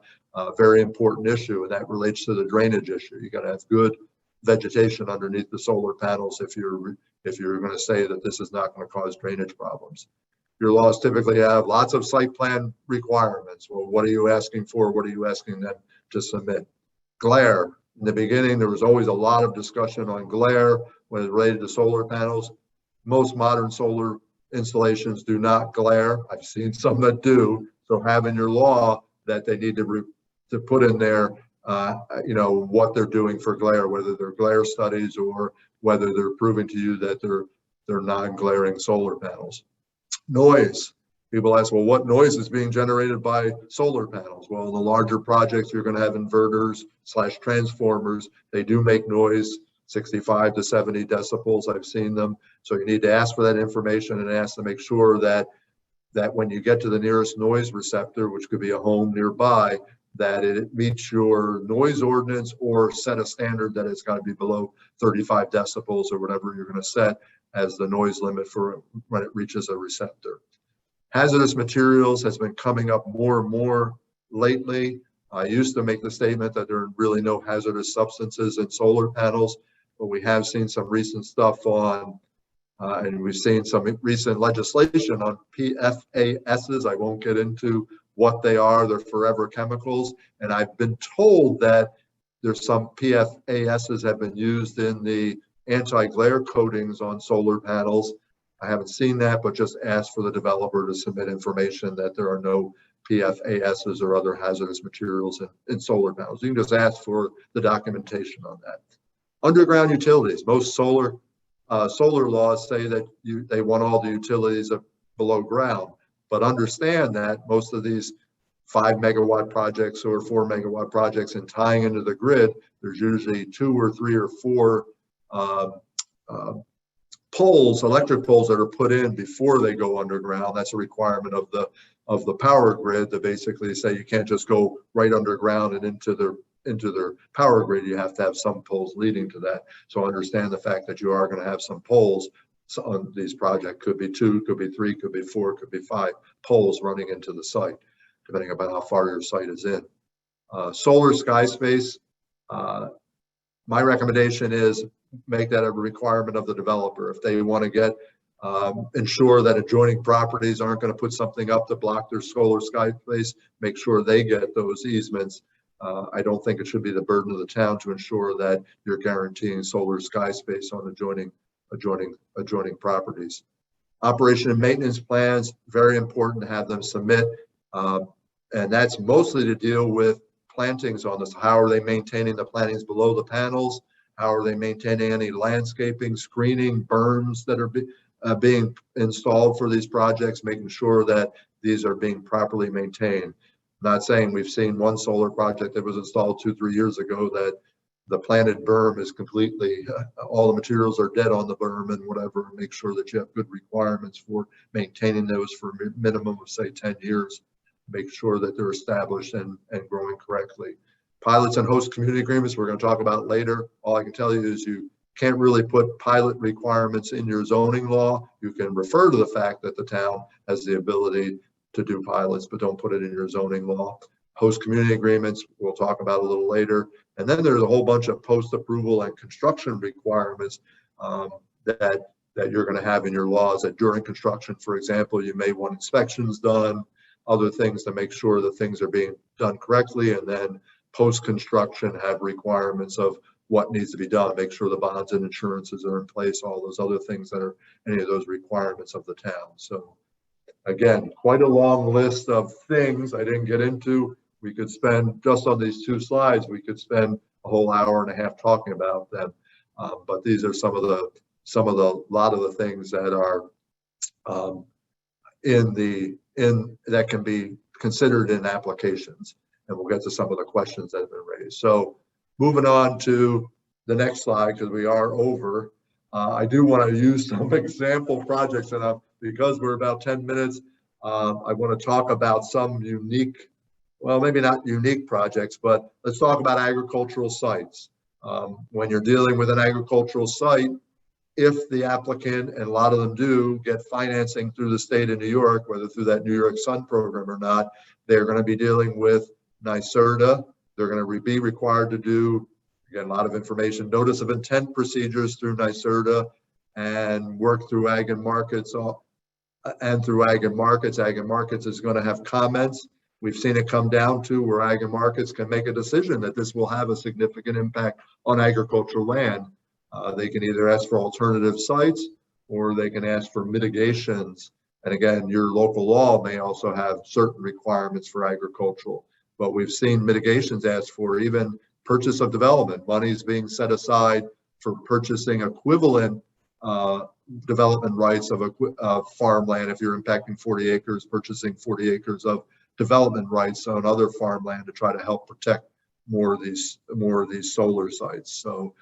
Very important issue, and that relates to the drainage issue. You got to have good vegetation underneath the solar panels if you're going to say that this is not going to cause drainage problems. Your laws typically have lots of site plan requirements. Well, what are you asking for? What are you asking them to submit? Glare. In the beginning, there was always a lot of discussion on glare when it's related to solar panels. Most modern solar installations do not glare. I've seen some that do. So have in your law that they need to put in there, what they're doing for glare, whether they're glare studies or whether they're proving to you that they're non-glaring solar panels. Noise. People ask, well, what noise is being generated by solar panels? Well, in the larger projects, you're going to have inverters / transformers. They do make noise, 65 to 70 decibels. I've seen them. So you need to ask for that information and ask to make sure that when you get to the nearest noise receptor, which could be a home nearby, that it meets your noise ordinance or set a standard that it's got to be below 35 decibels or whatever you're going to set as the noise limit for when it reaches a receptor. Hazardous materials has been coming up more and more lately. I used to make the statement that there are really no hazardous substances in solar panels, but we have seen some recent stuff on, and we've seen some recent legislation on PFASs. I won't get into what they are. They're forever chemicals. And I've been told that there's some PFASs have been used in the anti-glare coatings on solar panels. I haven't seen that, but just ask for the developer to submit information that there are no PFASs or other hazardous materials in solar panels. You can just ask for the documentation on that. Underground utilities. Most solar laws say that they want all the utilities below ground, but understand that most of these 5 megawatt projects or 4 megawatt projects and tying into the grid, there's usually 2 or 3 or 4 poles, electric poles that are put in before they go underground. That's a requirement of the power grid to basically say you can't just go right underground and into their power grid. You have to have some poles leading to that. So understand the fact that you are going to have some poles on these projects. Could be 2, could be 3, could be 4, could be 5 poles running into the site, depending on how far your site is in. Solar sky space. My recommendation is make that a requirement of the developer. If they want to get ensure that adjoining properties aren't going to put something up to block their solar sky space, make sure they get those easements. I don't think it should be the burden of the town to ensure that you're guaranteeing solar sky space on adjoining properties. Operation and maintenance plans, very important to have them submit. And that's mostly to deal with plantings on this. How are they maintaining the plantings below the panels? How are they maintaining any landscaping, screening, berms that are being installed for these projects, making sure that these are being properly maintained. Not saying we've seen one solar project that was installed 2-3 years ago that the planted berm is completely, all the materials are dead on the berm and whatever. Make sure that you have good requirements for maintaining those for a minimum of say 10 years. Make sure that they're established and growing correctly. Pilots and host community agreements, we're going to talk about later. All I can tell you is you can't really put pilot requirements in your zoning law. You can refer to the fact that the town has the ability to do pilots, but don't put it in your zoning law. Host community agreements, we'll talk about a little later. And then there's a whole bunch of post-approval and construction requirements that you're going to have in your laws that during construction, for example, you may want inspections done, other things to make sure that things are being done correctly, and then post-construction have requirements of what needs to be done, make sure the bonds and insurances are in place, all those other things that are any of those requirements of the town. So again, quite a long list of things I didn't get into. We could spend, just on these 2 slides, we could spend a whole hour and a half talking about them. But these are some of the lot of the things that are that can be considered in applications. And we'll get to some of the questions that have been raised. So moving on to the next slide, because we are over, I do want to use some example projects, and because we're about 10 minutes, I want to talk about some unique, well, maybe not unique projects, but let's talk about agricultural sites. When you're dealing with an agricultural site, if the applicant, and a lot of them do, get financing through the state of New York, whether through that New York Sun program or not, they're going to be dealing with NYSERDA. They're going to be required to do, again, a lot of information, notice of intent procedures through NYSERDA, and work through Ag and Markets. And through Ag and Markets is going to have comments. We've seen it come down to where Ag and Markets can make a decision that this will have a significant impact on agricultural land. They can either ask for alternative sites, or they can ask for mitigations. And again, your local law may also have certain requirements for agricultural, but we've seen mitigations asked for, even purchase of development. Money is being set aside for purchasing equivalent development rights of farmland. If you're impacting 40 acres, purchasing 40 acres of development rights on other farmland to try to help protect more of these solar sites. So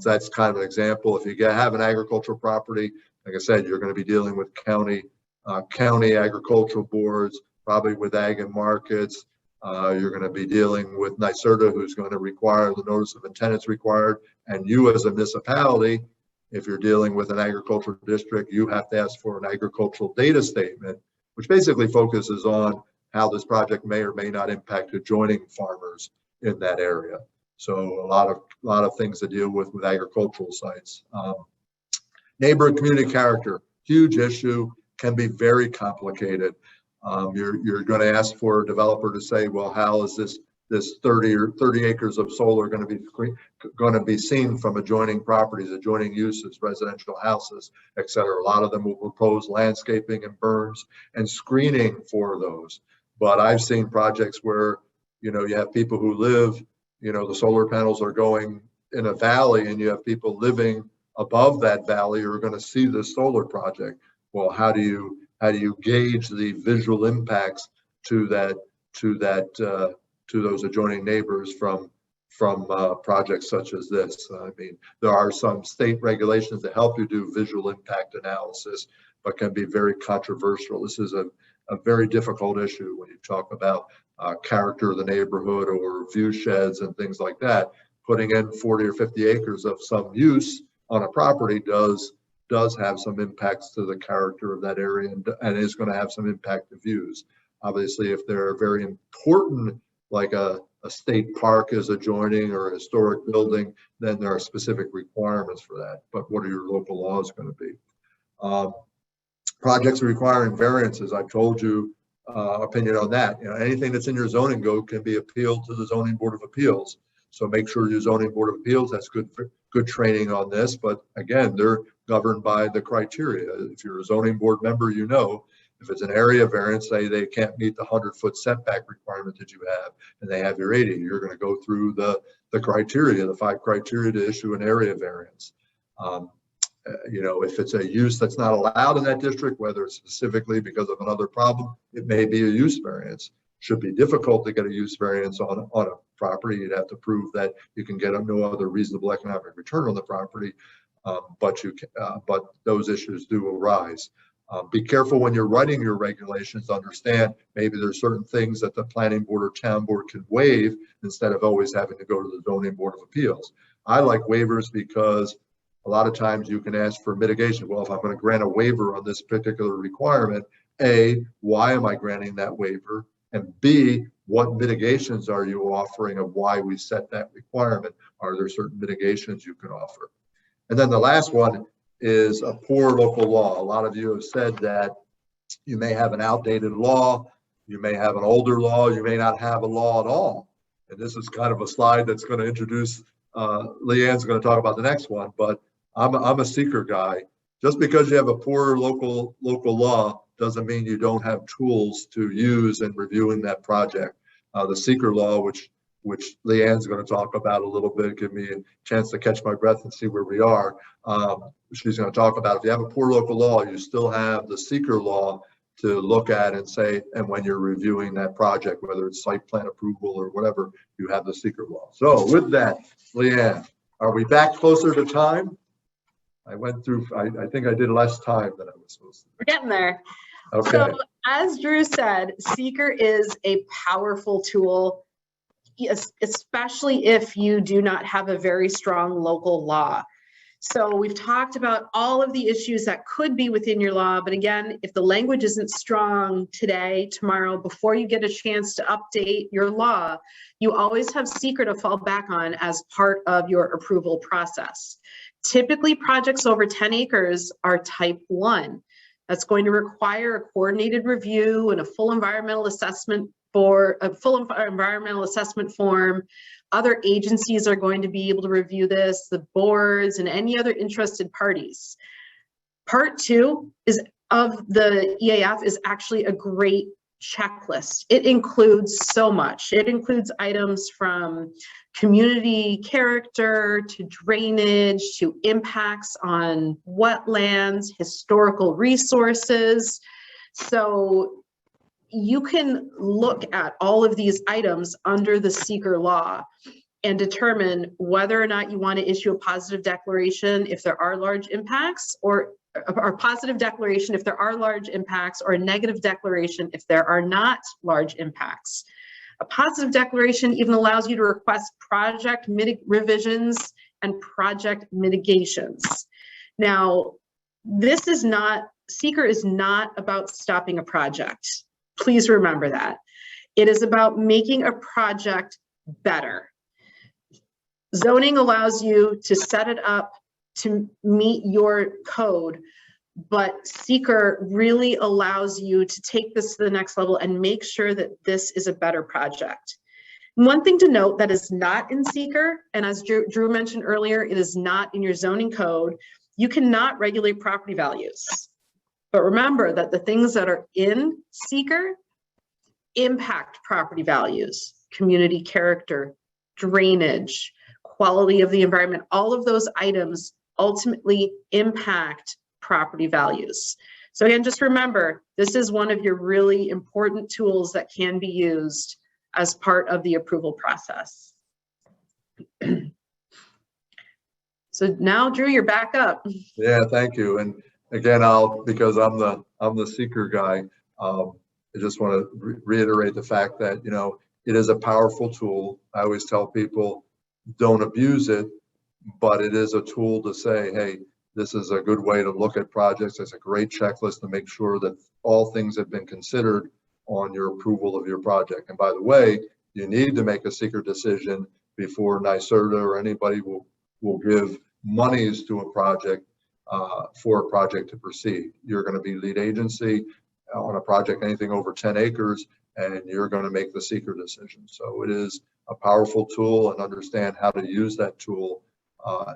that's kind of an example. If you have an agricultural property, like I said, you're going to be dealing with county agricultural boards, probably with Ag and Markets. You're going to be dealing with NYSERDA, who's going to require the notice of intent is required. And you as a municipality, if you're dealing with an agricultural district, you have to ask for an agricultural data statement, which basically focuses on how this project may or may not impact adjoining farmers in that area. So a lot of things to deal with agricultural sites. Neighbor and community character, huge issue, can be very complicated. You're going to ask for a developer to say, well, how is this 30 acres of solar going to be seen from adjoining properties, adjoining uses, residential houses, et cetera. A lot of them will propose landscaping and berms and screening for those. But I've seen projects where, you have people who live, the solar panels are going in a valley, and you have people living above that valley who are going to see the solar project. Well, how do you gauge the visual impacts to those adjoining neighbors from projects such as this? I mean, there are some state regulations that help you do visual impact analysis, but can be very controversial. This is a very difficult issue when you talk about character of the neighborhood or view sheds and things like that. Putting in 40 or 50 acres of some use on a property does have some impacts to the character of that area, and is going to have some impact to views. Obviously, if they're very important, like a state park is adjoining or a historic building, then there are specific requirements for that. But what are your local laws going to be? Projects requiring variances, I've told you opinion on that. Anything that's in your zoning code can be appealed to the Zoning Board of Appeals. So make sure your Zoning Board of Appeals has good training on this. But again, they're governed by the criteria. If you're a zoning board member, if it's an area variance, say they can't meet the 100-foot setback requirement that you have, and they have your 80, you're going to go through the criteria, the 5 criteria to issue an area variance. If it's a use that's not allowed in that district, whether it's specifically because of another problem, it may be a use variance. Should be difficult to get a use variance on a property. You'd have to prove that you can get no other reasonable economic return on the property, but those issues do arise. Be careful when you're writing your regulations. Understand maybe there's certain things that the planning board or town board can waive instead of always having to go to the Zoning Board of Appeals. I like waivers because a lot of times you can ask for mitigation. Well, if I'm going to grant a waiver on this particular requirement, A, why am I granting that waiver? And B, what mitigations are you offering of why we set that requirement? Are there certain mitigations you can offer? And then the last one is a poor local law. A lot of you have said that you may have an outdated law, you may have an older law, you may not have a law at all. And this is kind of a slide that's going to introduce, Leanne's going to talk about the next one, but I'm a seeker guy. Just because you have a poor local law doesn't mean you don't have tools to use in reviewing that project. The seeker law, which Leanne's going to talk about a little bit, give me a chance to catch my breath and see where we are. She's going to talk about if you have a poor local law, you still have the seeker law to look at and say, and when you're reviewing that project, whether it's site plan approval or whatever, you have the seeker law. So with that, Leanne. Are we back closer to time? I went through, I think I did less time than I was supposed to.
We're getting there.
Okay.
So as Drew said, Seeker is a powerful tool, especially if you do not have a very strong local law. So we've talked about all of the issues that could be within your law, but again, if the language isn't strong today, tomorrow, before you get a chance to update your law, you always have Seeker to fall back on as part of your approval process. Typically, projects over 10 acres are type 1. That's going to require a coordinated review and a full environmental assessment for a full environmental assessment form. Other agencies are going to be able to review this, the boards and any other interested parties. Part 2 of the EAF is actually a great checklist. It includes so much. It includes items from community character to drainage to impacts on wetlands, historical resources. So you can look at all of these items under the Seeker law and determine whether or not you want to issue a positive declaration if there are large impacts, or a positive declaration if there are large impacts, or a negative declaration if there are not large impacts. A positive declaration even allows you to request project revisions and project mitigations. Now, this is not, Seeker is not about stopping a project. Please remember that. It is about making a project better. Zoning allows you to set it up to meet your code, but Seeker really allows you to take this to the next level and make sure that this is a better project. One thing to note that is not in Seeker, and as Drew mentioned earlier, it is not in your zoning code, you cannot regulate property values. But remember that the things that are in Seeker impact property values, community character, drainage, quality of the environment. All of those items ultimately impact property values. So again, just remember, this is one of your really important tools that can be used as part of the approval process. So now, Drew, you're back up.
Yeah, thank you. And again, because I'm the Seeker guy, I just want to reiterate the fact that, you know, it is a powerful tool. I always tell people, don't abuse it, but it is a tool to say, hey, this is a good way to look at projects. It's a great checklist to make sure that all things have been considered on your approval of your project. And by the way, you need to make a Seeker decision before NYSERDA or anybody will give monies to a project for a project to proceed. You're going to be lead agency on a project, anything over 10 acres, and you're going to make the Seeker decision. So it is a powerful tool, and understand how to use that tool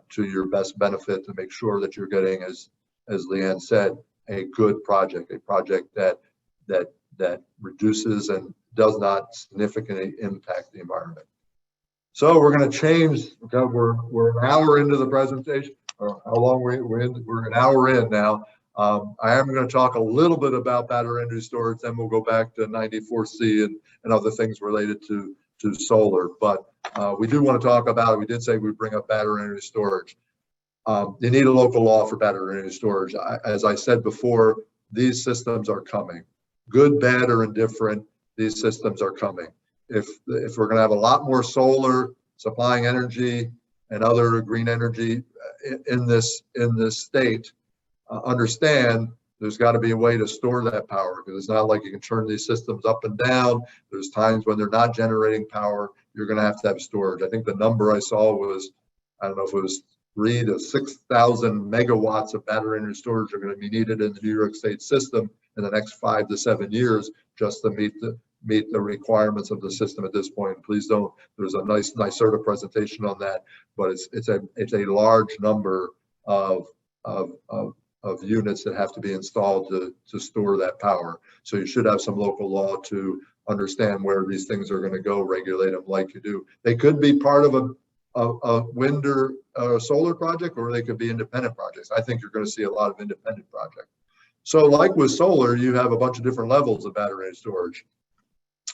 to your best benefit to make sure that you're getting, as Leanne said, a good project, a project that reduces and does not significantly impact the environment. So we're going to change. We're an hour into the presentation, or how long we're in? We're an hour in now. I am going to talk a little bit about battery energy storage, then we'll go back to 94C and other things related to solar. But we do want to talk about, we did say we'd bring up battery energy storage. You need a local law for battery energy storage. As I said before, these systems are coming. Good, bad, or indifferent, these systems are coming. If we're going to have a lot more solar supplying energy and other green energy in this state, understand there's got to be a way to store that power, because it's not like you can turn these systems up and down. There's times when they're not generating power. You're going to have storage. I think the number I saw was, I don't know if it was 3,000 to 6,000 megawatts of battery energy storage are going to be needed in the New York State system in the next 5 to 7 years just to meet the requirements of the system at this point. Please don't. There's a nice NYSERDA presentation on that, but it's a large number of units that have to be installed to store that power. So you should have some local law to understand where these things are going to go, regulate them like you do. They could be part of a wind or solar project, or they could be independent projects. I think you're going to see a lot of independent projects. So like with solar, you have a bunch of different levels of battery storage.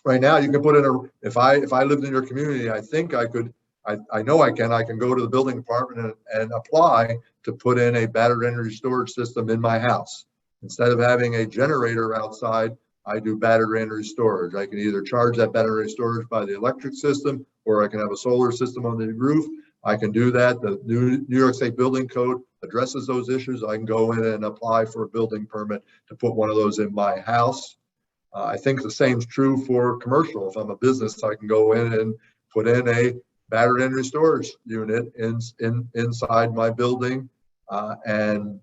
Right now, you can put in if I lived in your community, I think I I know I can go to the building department and apply to put in a battery energy storage system in my house. Instead of having a generator outside, I do battery energy storage. I can either charge that battery storage by the electric system, or I can have a solar system on the roof. I can do that. The New York State Building Code addresses those issues. I can go in and apply for a building permit to put one of those in my house. I think the same is true for commercial. If I'm a business, I can go in and put in a battery energy storage unit inside my building and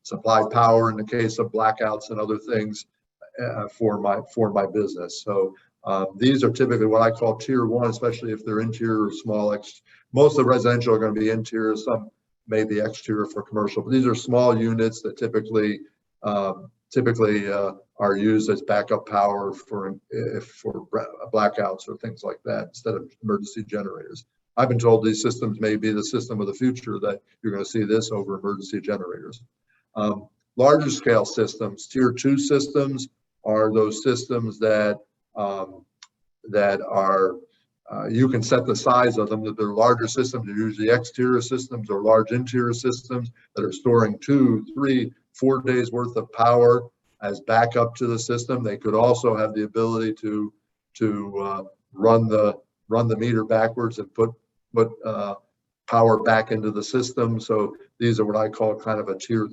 supply power in the case of blackouts and other things for my business. So these are typically what I call tier one, especially if they're interior or small. Most of the residential are going to be interior, some may be exterior for commercial, but these are small units that typically are used as backup power for blackouts or things like that instead of emergency generators. I've been told these systems may be the system of the future, that you're going to see this over emergency generators. Larger scale systems, tier 2 systems, are those systems that are you can set the size of them. That they're larger systems. They're usually exterior systems or large interior systems that are storing 2, 3, 4 days worth of power as backup to the system. They could also have the ability to run the meter backwards and put power back into the system. So these are what I call kind of a tier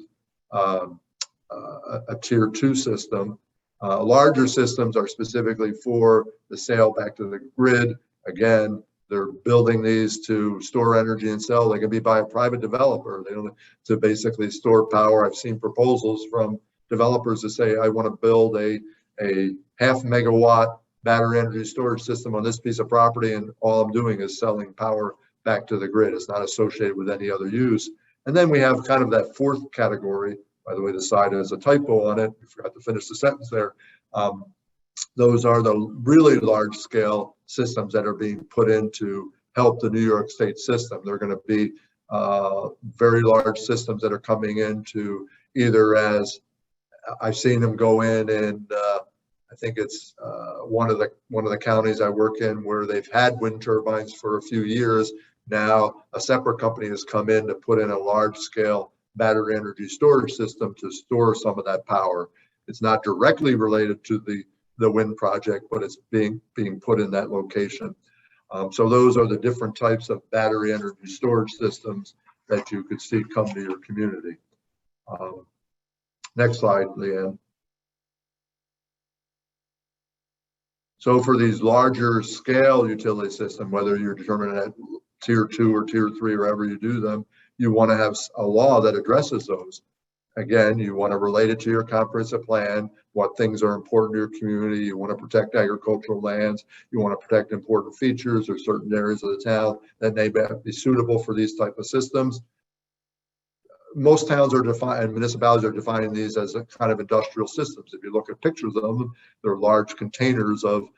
2 system. Larger systems are specifically for the sale back to the grid. Again, they're building these to store energy and sell. They can be by a private developer. They don't to basically store power. I've seen proposals from developers to say, I want to build a 0.5 megawatt battery energy storage system on this piece of property, and all I'm doing is selling power back to the grid. It's not associated with any other use. And then we have kind of that fourth category. By the way, the side has a typo on it. I forgot to finish the sentence there. Those are the really large scale systems that are being put in to help the New York State system. They're going to be very large systems that are coming into either as I've seen them go in, and I think it's one of the counties I work in where they've had wind turbines for a few years. Now a separate company has come in to put in a large scale battery energy storage system to store some of that power. It's not directly related to the wind project, but it's being put in that location. So those are the different types of battery energy storage systems that you could see come to your community. Next slide, Leanne. So for these larger scale utility system, whether you're determining at tier 2 or tier 3, wherever you do them, you want to have a law that addresses those. Again, you want to relate it to your comprehensive plan, what things are important to your community. You want to protect agricultural lands. You want to protect important features or certain areas of the town that may be suitable for these type of systems. Most towns are defined, municipalities are defining these as a kind of industrial systems. If you look at pictures of them, they're large containers of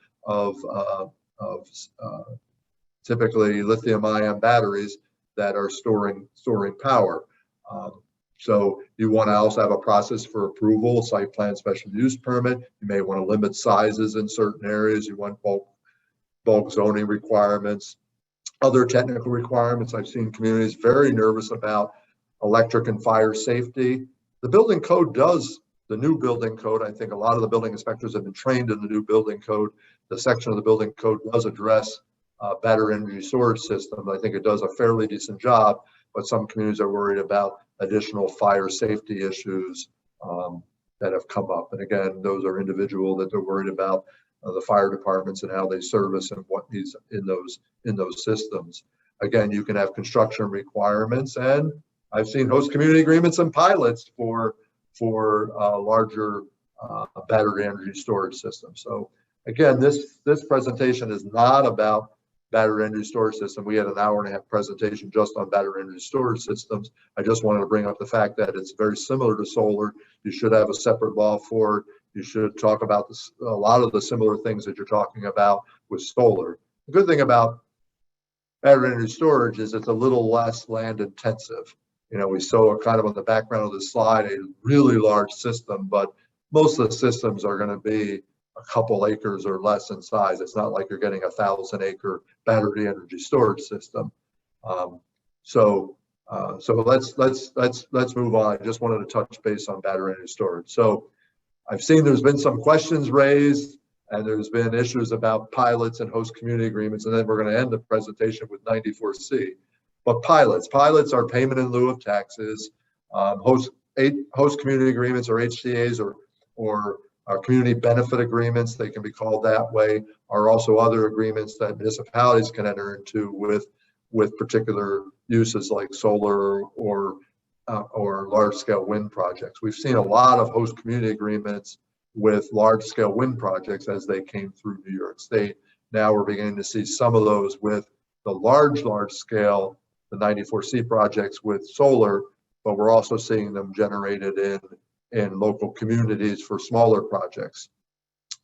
typically lithium-ion batteries that are storing power. So you want to also have a process for approval, site plan, special use permit. You may want to limit sizes in certain areas. You want bulk zoning requirements, other technical requirements. I've seen communities very nervous about electric and fire safety. The building code does, the new building code, I think a lot of the building inspectors have been trained in the new building code. The section of the building code does address battery energy storage systems. I think it does a fairly decent job, but some communities are worried about additional fire safety issues that have come up. And again, those are individual that they're worried about the fire departments and how they service and what needs in those systems. Again, you can have construction requirements, and I've seen host community agreements and pilots for larger battery energy storage systems. So again, this presentation is not about battery energy storage system. We had an 1.5-hour presentation just on battery energy storage systems. I just wanted to bring up the fact that it's very similar to solar. You should have a separate law for it. You should talk about this, a lot of the similar things that you're talking about with solar. The good thing about battery energy storage is it's a little less land intensive. You know, we saw kind of on the background of the slide a really large system, but most of the systems are going to be a couple acres or less in size. It's not like you're getting a 1,000-acre battery energy storage system. So let's move on. I just wanted to touch base on battery energy storage. So I've seen there's been some questions raised, and there's been issues about pilots and host community agreements, and then we're going to end the presentation with 94C. But pilots are payment in lieu of taxes. Host community agreements, or HCAs, or community benefit agreements, they can be called that way, are also other agreements that municipalities can enter into with particular uses like solar or large-scale wind projects. We've seen a lot of host community agreements with large-scale wind projects as they came through New York State. Now we're beginning to see some of those with the large-scale, the 94C projects with solar, but we're also seeing them generated in local communities for smaller projects.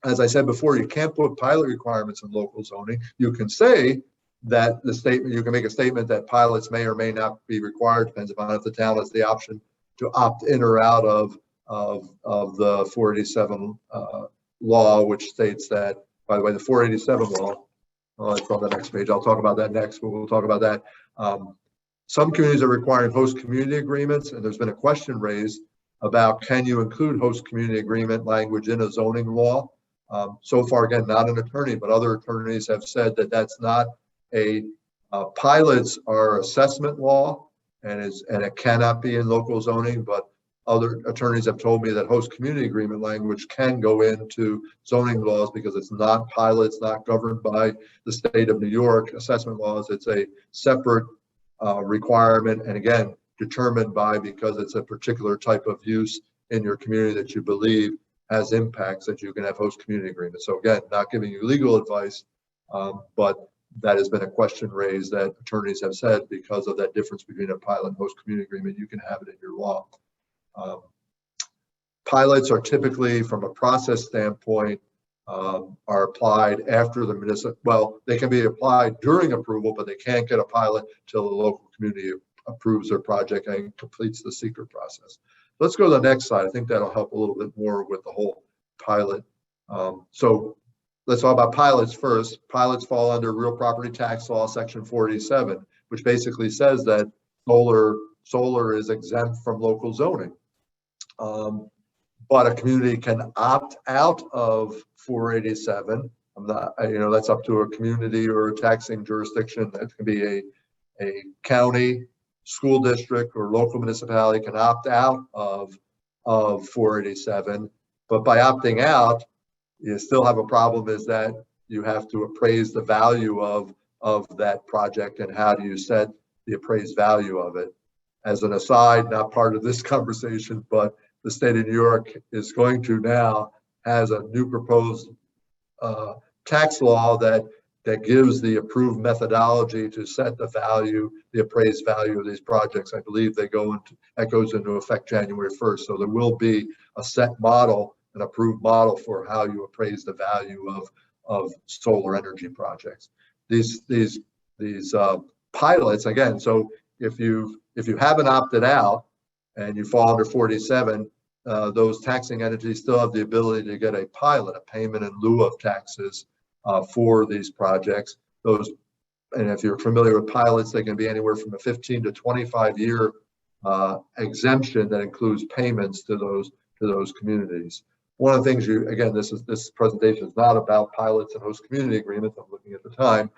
As I said before, you can't put pilot requirements in local zoning. You can say that you can make a statement that pilots may or may not be required, depends upon if the town has the option to opt in or out of the 487 law, which states that, by the way, the 487 law, it's on the next page. I'll talk about that next, but we'll talk about that. Some communities are requiring host community agreements, and there's been a question raised about, can you include host community agreement language in a zoning law? So far, again, not an attorney, but other attorneys have said that that's not pilots are assessment law, and it cannot be in local zoning, but other attorneys have told me that host community agreement language can go into zoning laws because it's not pilots, not governed by the state of New York assessment laws. It's a separate requirement, and again, determined by, because it's a particular type of use in your community that you believe has impacts, that you can have host community agreements. So again, not giving you legal advice, but that has been a question raised that attorneys have said, because of that difference between a pilot and host community agreement, you can have it in your law. Pilots are typically, from a process standpoint, are applied after the municipal, well, they can be applied during approval, but they can't get a pilot till the local community approves their project and completes the secret process. Let's go to the next slide. I think that'll help a little bit more with the whole pilot. So let's talk about pilots first. Pilots fall under real property tax law, section 487, which basically says that solar is exempt from local zoning. But a community can opt out of 487. That's up to a community or a taxing jurisdiction. That can be a county, school district, or local municipality can opt out of 487. But by opting out, you still have a problem, is that you have to appraise the value of that project, and how do you set the appraised value of it. As an aside, not part of this conversation, but the state of New York is going to now has a new proposed tax law that gives the approved methodology to set the value, the appraised value of these projects. I believe that goes into effect January 1st. So there will be a set model, an approved model for how you appraise the value of solar energy projects. These pilots, again, so if you haven't opted out and you fall under 47, those taxing entities still have the ability to get a pilot, a payment in lieu of taxes for these projects. And if you're familiar with pilots, they can be anywhere from a 15 to 25 year exemption that includes payments to those communities. One of the things this presentation is not about pilots and host community agreements. I'm looking at the time,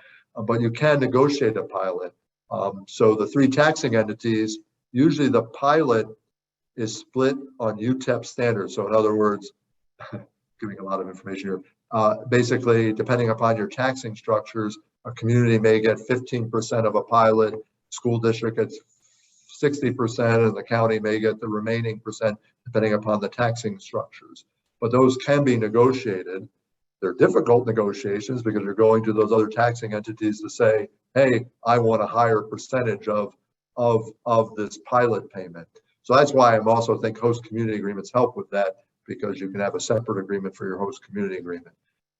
but you can negotiate a pilot. So the three taxing entities, usually the pilot is split on UTEP standards. So in other words, giving a lot of information here, basically, depending upon your taxing structures, a community may get 15% of a pilot, school district gets 60%, and the county may get the remaining percent, depending upon the taxing structures. But those can be negotiated. They're difficult negotiations because you're going to those other taxing entities to say, hey, I want a higher percentage of this pilot payment. So that's why I'm also think host community agreements help with that, because you can have a separate agreement for your host community agreement.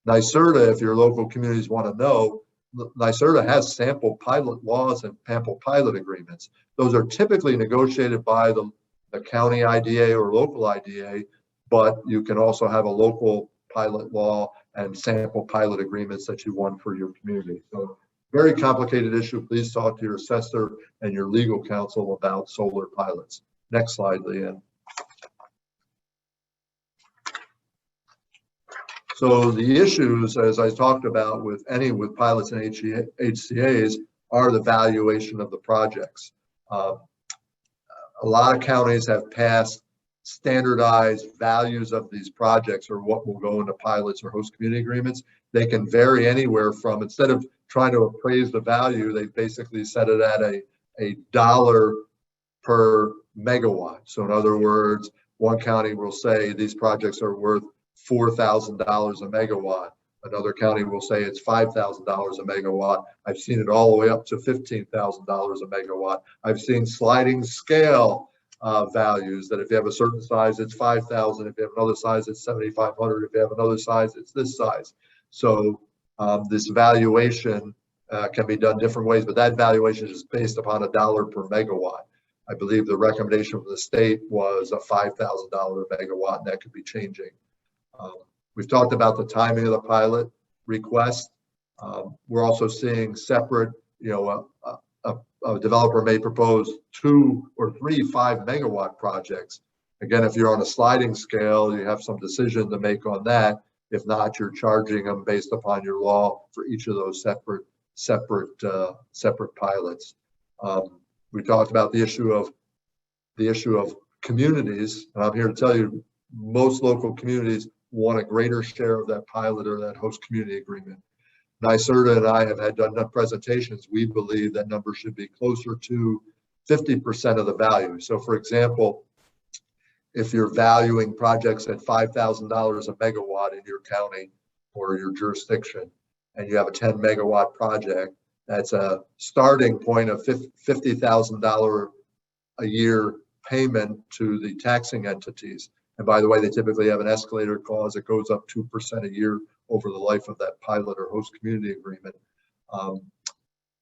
NYSERDA, if your local communities want to know, NYSERDA has sample pilot laws and sample pilot agreements. Those are typically negotiated by the county IDA or local IDA, but you can also have a local pilot law and sample pilot agreements that you want for your community. So very complicated issue. Please talk to your assessor and your legal counsel about solar pilots. Next slide, Leanne. So the issues, as I talked about with pilots and HCAs, are the valuation of the projects. A lot of counties have passed standardized values of these projects, or what will go into pilots or host community agreements. They can vary anywhere from, instead of trying to appraise the value, they basically set it at a dollar per megawatt. So in other words, one county will say these projects are worth $4,000 a megawatt. Another county will say it's $5,000 a megawatt. I've seen it all the way up to $15,000 a megawatt. I've seen sliding scale values that if you have a certain size, it's 5,000. If you have another size, it's 7,500. If you have another size, it's this size. So this valuation can be done different ways, but that valuation is based upon a dollar per megawatt. I believe the recommendation from the state was a $5,000 a megawatt, and that could be changing. We've talked about the timing of the pilot request. We're also seeing separate, a developer may propose 2 or 3 5-megawatt projects. Again, if you're on a sliding scale, you have some decision to make on that. If not, you're charging them based upon your law for each of those separate pilots. We talked about the issue of communities, and I'm here to tell you, most local communities want a greater share of that pilot or that host community agreement. NYSERDA and I have done presentations. We believe that number should be closer to 50% of the value. So for example, if you're valuing projects at $5,000 a megawatt in your county or your jurisdiction, and you have a 10 megawatt project, that's a starting point of $50,000 a year payment to the taxing entities. And by the way, they typically have an escalator clause that goes up 2% a year over the life of that pilot or host community agreement.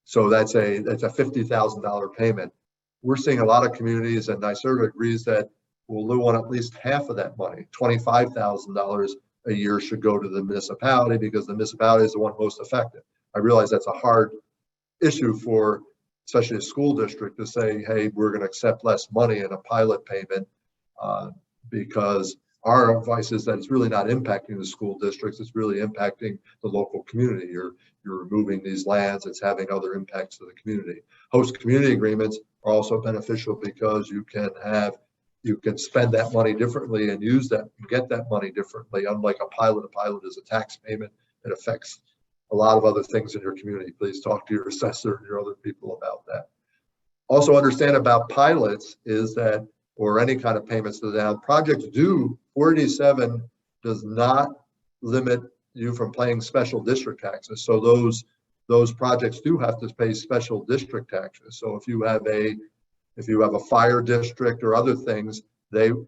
So that's a $50,000 payment. We're seeing a lot of communities, and NYSERDA agrees that we'll want at least half of that money. $25,000 a year should go to the municipality, because the municipality is the one most affected. I realize that's a hard issue for especially a school district to say, hey, we're going to accept less money in a pilot payment, because our advice is that it's really not impacting the school districts, it's really impacting the local community. You're removing these lands, it's having other impacts to the community. Host community agreements are also beneficial because you can spend that money differently and use that, get that money differently. Unlike a pilot is a tax payment that affects a lot of other things in your community. Please talk to your assessor and your other people about that. Also understand about pilots is that, or any kind of payments to the town, projects do, 487 does not limit you from paying special district taxes. So those projects do have to pay special district taxes. So if you have a fire district or other things,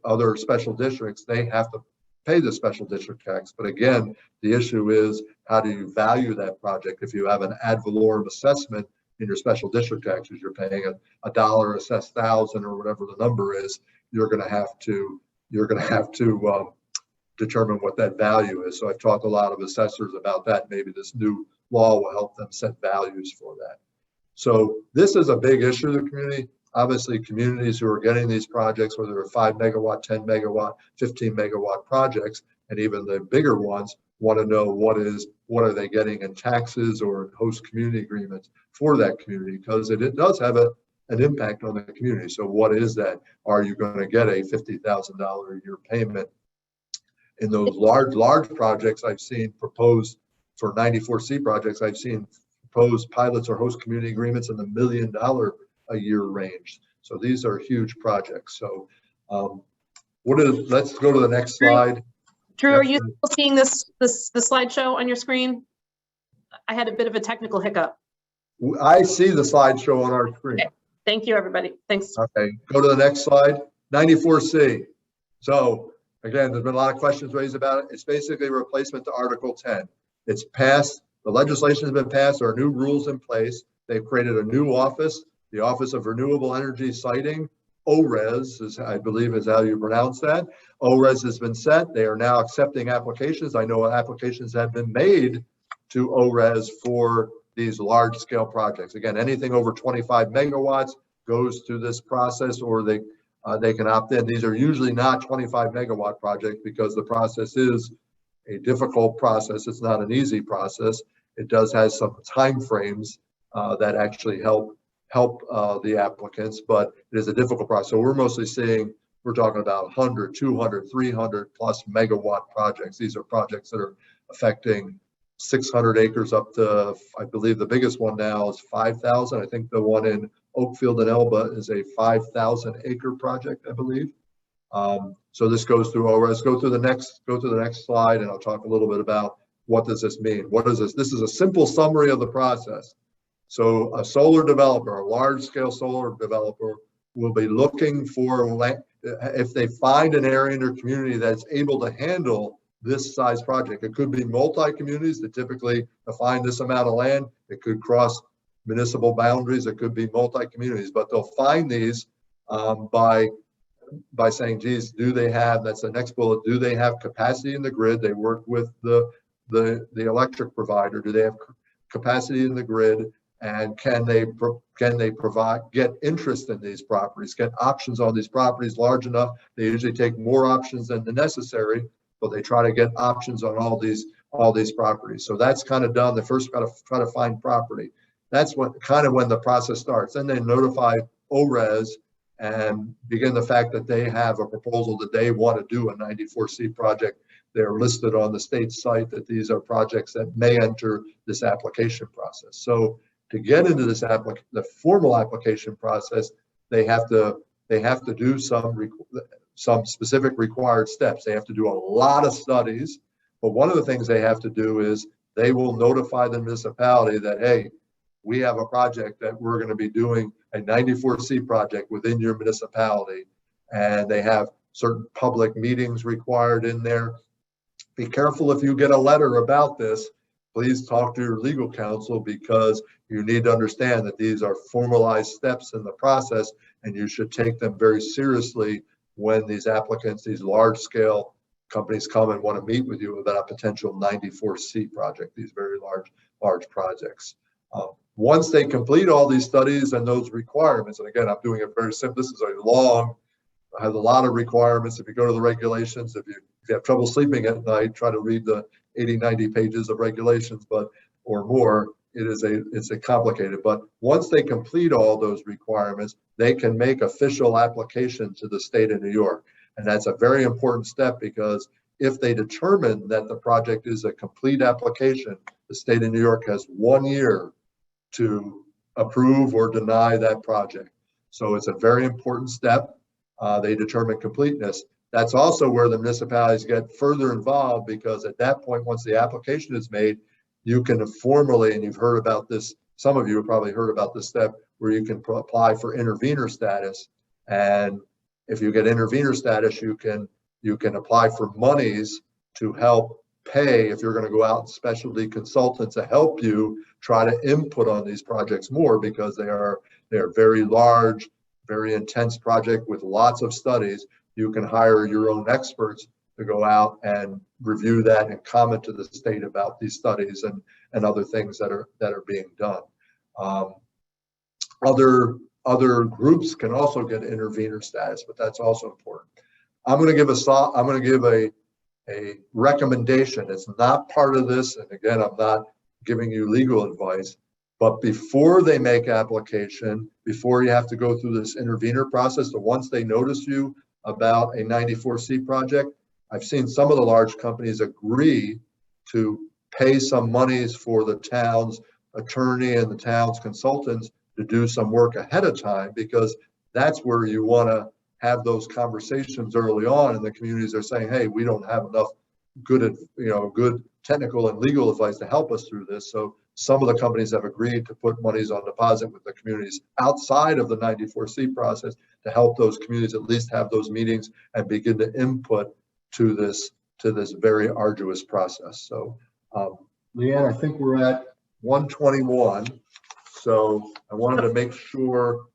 other special districts, they have to pay the special district tax. But again, the issue is, how do you value that project? If you have an ad valorem assessment in your special district taxes, you're paying a dollar assessed 1,000 or whatever the number is, you're going to have to determine what that value is. So I've talked to a lot of assessors about that. Maybe this new law will help them set values for that. So this is a big issue to the community. Obviously, communities who are getting these projects, whether they're 5 megawatt, 10 megawatt, 15 megawatt projects, and even the bigger ones, want to know what are they getting in taxes or host community agreements for that community, because it does have an impact on the community. So what is that? Are you going to get a $50,000 a year payment? In those large projects I've seen proposed for 94C projects, I've seen proposed pilots or host community agreements in the $1 million a year range. So these are huge projects. So let's go to the next slide.
Drew, are you still seeing the slideshow on your screen? I had a bit of a technical hiccup.
I see the slideshow on our screen.
Okay. Thank you, everybody. Thanks.
Okay, go to the next slide. 94C. So again, there's been a lot of questions raised about it. It's basically a replacement to Article 10. It's passed. The legislation has been passed. There are new rules in place. They've created a new office, the Office of Renewable Energy Siting. ORES, I believe is how you pronounce that. ORES has been set. They are now accepting applications. I know applications have been made to ORES for these large scale projects. Again, anything over 25 megawatts goes through this process, or they can opt in. These are usually not 25 megawatt projects because the process is a difficult process. It's not an easy process. It does have some time frames that actually help the applicants, but it is a difficult process. So we're mostly seeing, we're talking about 100, 200, 300 plus megawatt projects. These are projects that are affecting 600 acres up to, I believe the biggest one now is 5,000. I think the one in Oakfield and Elba is a 5,000 acre project, I believe. So this goes through ORES. Go to the next slide, and I'll talk a little bit about what does this mean. What is this? This is a simple summary of the process. So a solar developer, a large scale solar developer, will be looking for land. If they find an area in their community that's able to handle this size project. It could be multi-communities that typically define this amount of land. It could cross municipal boundaries. It could be multi-communities, but they'll find these by saying, geez, do they have, that's the next bullet, do they have capacity in the grid? They work with the electric provider. Do they have capacity in the grid? And can they provide, get interest in these properties, get options on these properties large enough? They usually take more options than the necessary, but they try to get options on all these properties. So that's kind of done. They first got to try to find property. That's what kind of when the process starts. Then they notify ORES and begin the fact that they have a proposal that they want to do a 94C project. They're listed on the state site that these are projects that may enter this application process. So to get into this the formal application process, they have to do some specific required steps. They have to do a lot of studies, but one of the things they have to do is they will notify the municipality that, hey, we have a project that we're going to be doing a 94C project within your municipality, and they have certain public meetings required in there. Be careful if you get a letter about this. Please talk to your legal counsel, because you need to understand that these are formalized steps in the process, and you should take them very seriously when these applicants, these large scale companies come and want to meet with you about a potential 94C project, these very large projects. Once they complete all these studies and those requirements, and again, I'm doing it very simple. This is has a lot of requirements. If you go to the regulations, if you have trouble sleeping at night, try to read the 80, 90 pages of regulations, or more. It's a complicated, but once they complete all those requirements, they can make official application to the state of New York. And that's a very important step, because if they determine that the project is a complete application, the state of New York has 1 year to approve or deny that project. So it's a very important step. They determine completeness. That's also where the municipalities get further involved, because at that point, once the application is made, you can formally, and you've heard about this, some of you have probably heard about this step, where you can apply for intervenor status. And if you get intervenor status, you can apply for monies to help pay, if you're going to go out and specialty consultants to help you try to input on these projects more, because they are very large, very intense project with lots of studies. You can hire your own experts to go out and review that and comment to the state about these studies and other things that are being done. Other groups can also get intervenor status, but that's also important. I'm going to give a recommendation. It's not part of this, and again, I'm not giving you legal advice, but before they make application, before you have to go through this intervenor process, so once they notice you about a 94C project, I've seen some of the large companies agree to pay some monies for the town's attorney and the town's consultants to do some work ahead of time, because that's where you want to have those conversations early on, and the communities are saying, hey, we don't have enough good technical and legal advice to help us through this. So some of the companies have agreed to put monies on deposit with the communities outside of the 94C process to help those communities at least have those meetings and begin to input to this very arduous process. So Leanne, I think we're at 121. So I wanted to make sure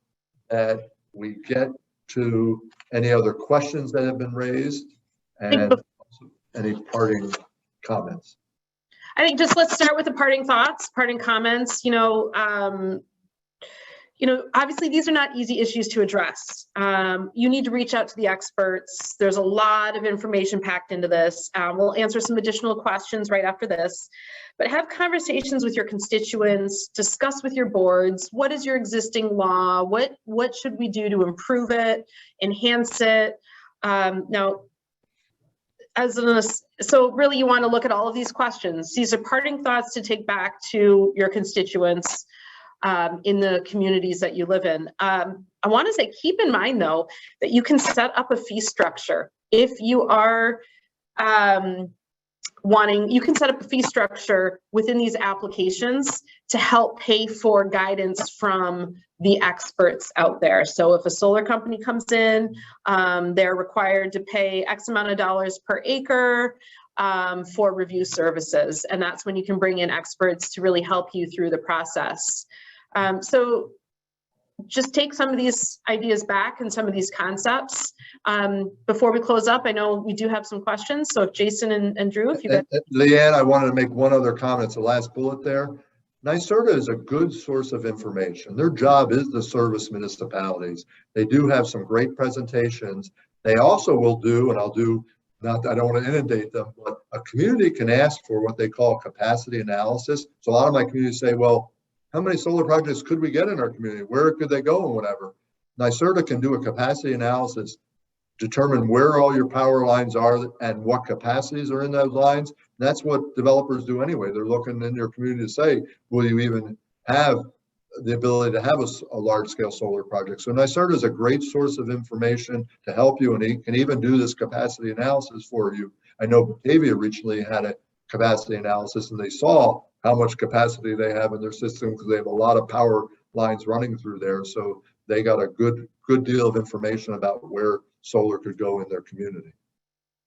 that we get to any other questions that have been raised. And any parting comments?
I think just let's start with the parting thoughts, parting comments. Obviously these are not easy issues to address. You need to reach out to the experts. There's a lot of information packed into this. We'll answer some additional questions right after this, but have conversations with your constituents, discuss with your boards, what is your existing law? What should we do to improve it, enhance it? So really you want to look at all of these questions. These are parting thoughts to take back to your constituents in the communities that you live in. I want to say, keep in mind though, that you can set up a fee structure. If you are you can set up a fee structure within these applications to help pay for guidance from the experts out there. So if a solar company comes in, they're required to pay X amount of dollars per acre for review services. And that's when you can bring in experts to really help you through the process. So just take some of these ideas back and some of these concepts. Before we close up, I know we do have some questions. So if Jason and Drew, if you guys.
Leanne, I wanted to make one other comment. It's the last bullet there. NYSERDA is a good source of information. Their job is to service municipalities. They do have some great presentations. They also will do, and I don't want to inundate them, but a community can ask for what they call capacity analysis. So a lot of my communities say, well, how many solar projects could we get in our community? Where could they go and whatever? NYSERDA can do a capacity analysis, determine where all your power lines are and what capacities are in those lines. And that's what developers do anyway. They're looking in your community to say, will you even have the ability to have a large-scale solar project? So NYSERDA is a great source of information to help you, and it can even do this capacity analysis for you. I know Batavia recently had a capacity analysis, and they saw how much capacity they have in their system because they have a lot of power lines running through there. So they got a good deal of information about where solar could go in their community.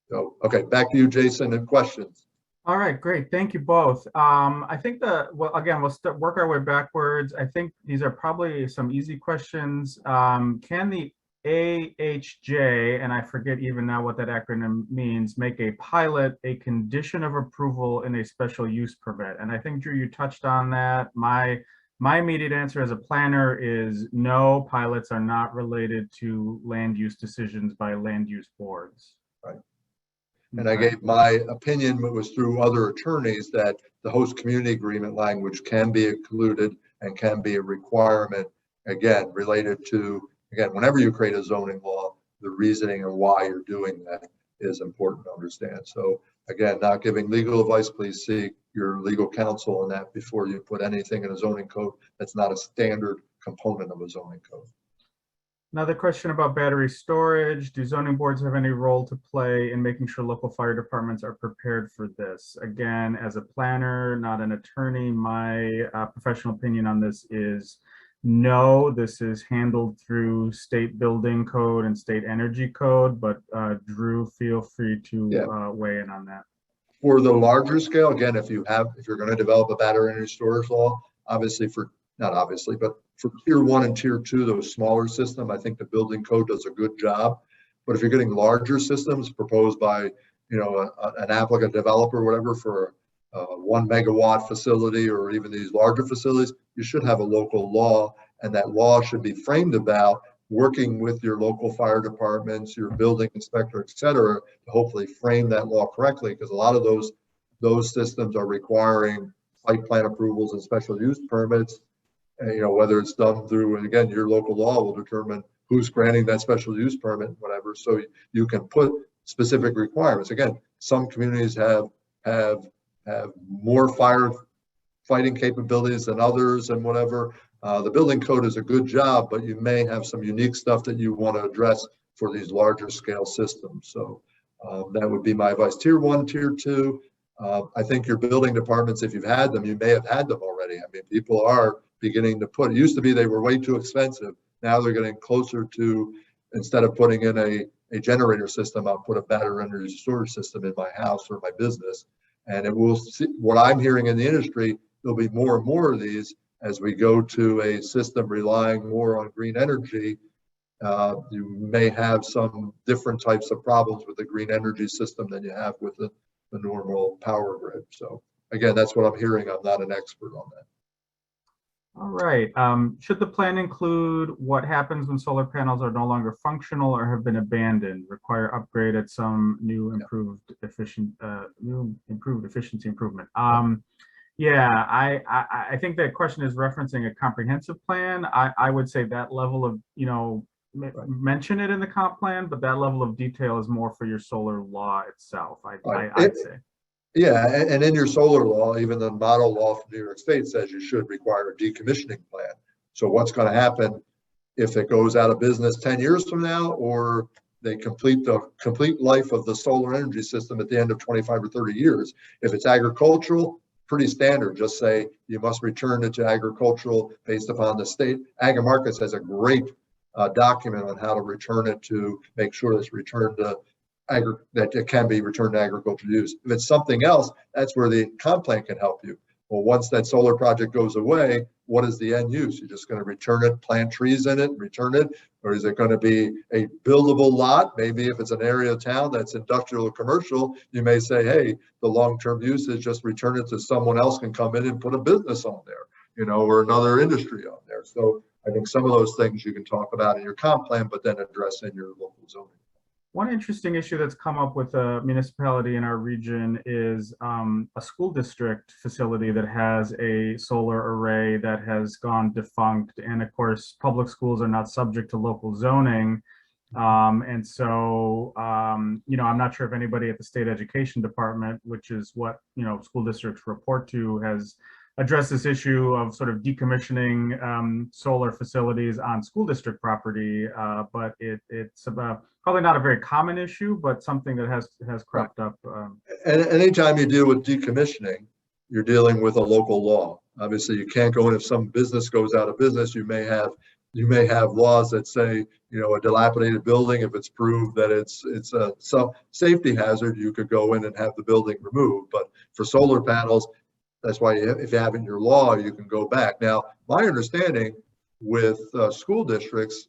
So, okay, back to you, Jason, and questions.
All right, great. Thank you both. I think again, we'll work our way backwards. I think these are probably some easy questions. Can the AHJ, and I forget even now what that acronym means, make a pilot a condition of approval in a special use permit? And I think, Drew, you touched on that. My immediate answer as a planner is no, pilots are not related to land use decisions by land use boards.
Right. And I gave my opinion, but was through other attorneys, that the host community agreement language can be included and can be a requirement, again, related to, whenever you create a zoning law, the reasoning and why you're doing that is important to understand. So again, not giving legal advice, please seek your legal counsel on that before you put anything in a zoning code that's not a standard component of a zoning code.
Another question about battery storage. Do zoning boards have any role to play in making sure local fire departments are prepared for this? Again, as a planner, not an attorney, my professional opinion on this is no. This is handled through state building code and state energy code, but Drew, feel free to weigh in on that.
For the larger scale, again, if you're going to develop a battery energy storage law, but for tier 1 and tier 2, those smaller systems, I think the building code does a good job. But if you're getting larger systems proposed by, an applicant developer, or whatever, for a 1 megawatt facility or even these larger facilities, you should have a local law, and that law should be framed about working with your local fire departments, your building inspector, et cetera, to hopefully frame that law correctly, because a lot of those systems are requiring site plan approvals and special use permits. And, whether it's done through, and again, your local law will determine who's granting that special use permit, whatever. So you can put specific requirements. Again, some communities have more firefighting capabilities than others and whatever. The building code is a good job, but you may have some unique stuff that you want to address for these larger scale systems. So that would be my advice. Tier 1, tier 2, I think your building departments, if you've had them, you may have had them already. I mean, people are beginning to it used to be they were way too expensive. Now they're getting closer to, instead of putting in a generator system, I'll put a battery energy storage system in my house or my business. And it will see, what I'm hearing in the industry, there'll be more and more of these as we go to a system relying more on green energy. You may have some different types of problems with the green energy system than you have with the normal power grid. So again, that's what I'm hearing. I'm not an expert on that.
All right. Should the plan include what happens when solar panels are no longer functional or have been abandoned, require upgrade at some new improved efficiency improvement? Yeah, I think that question is referencing a comprehensive plan. I would say that level of, mention it in the comp plan, but that level of detail is more for your solar law itself, I'd say.
Yeah, and in your solar law, even the model law from New York State says you should require a decommissioning plan. So what's going to happen if it goes out of business 10 years from now, or they complete the complete life of the solar energy system at the end of 25 or 30 years? If it's agricultural, pretty standard. Just say you must return it to agricultural based upon the state. Agri-Markets has a great document on how to return it to make sure it's returned to that it can be returned to agricultural use. If it's something else, that's where the comp plan can help you. Well, once that solar project goes away, what is the end use? You're just going to return it, plant trees in it, return it, or is it going to be a buildable lot? Maybe if it's an area of town that's industrial or commercial, you may say, hey, the long-term use is just return it to someone else can come in and put a business on there, or another industry on there. So I think some of those things you can talk about in your comp plan, but then address in your local zoning.
One interesting issue that's come up with a municipality in our region is a school district facility that has a solar array that has gone defunct. And of course, public schools are not subject to local zoning. And so, I'm not sure if anybody at the state education department, which is what, school districts report to, has addressed this issue of sort of decommissioning solar facilities on school district property. But it's probably not a very common issue, but something that has cropped up.
And anytime you deal with decommissioning, you're dealing with a local law. Obviously, you can't go in if some business goes out of business. You may have laws that say, a dilapidated building, if it's proved that it's a safety hazard, you could go in and have the building removed. But for solar panels, that's why if you have it in your law, you can go back. Now, my understanding with school districts,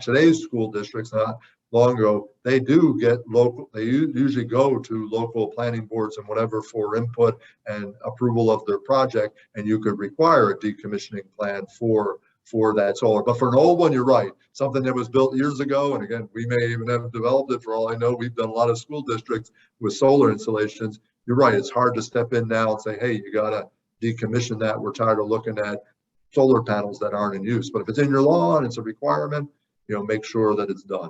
today's school districts, not long ago, they do get local, they usually go to local planning boards and whatever for input and approval of their project, and you could require a decommissioning plan for that solar. But for an old one, you're right, something that was built years ago, and again, we may even have developed it for all I know. We've done a lot of school districts with solar installations. You're right, it's hard to step in now and say, hey, you gotta decommission that. We're tired of looking at solar panels that aren't in use. But if it's in your law and it's a requirement, make sure that it's done.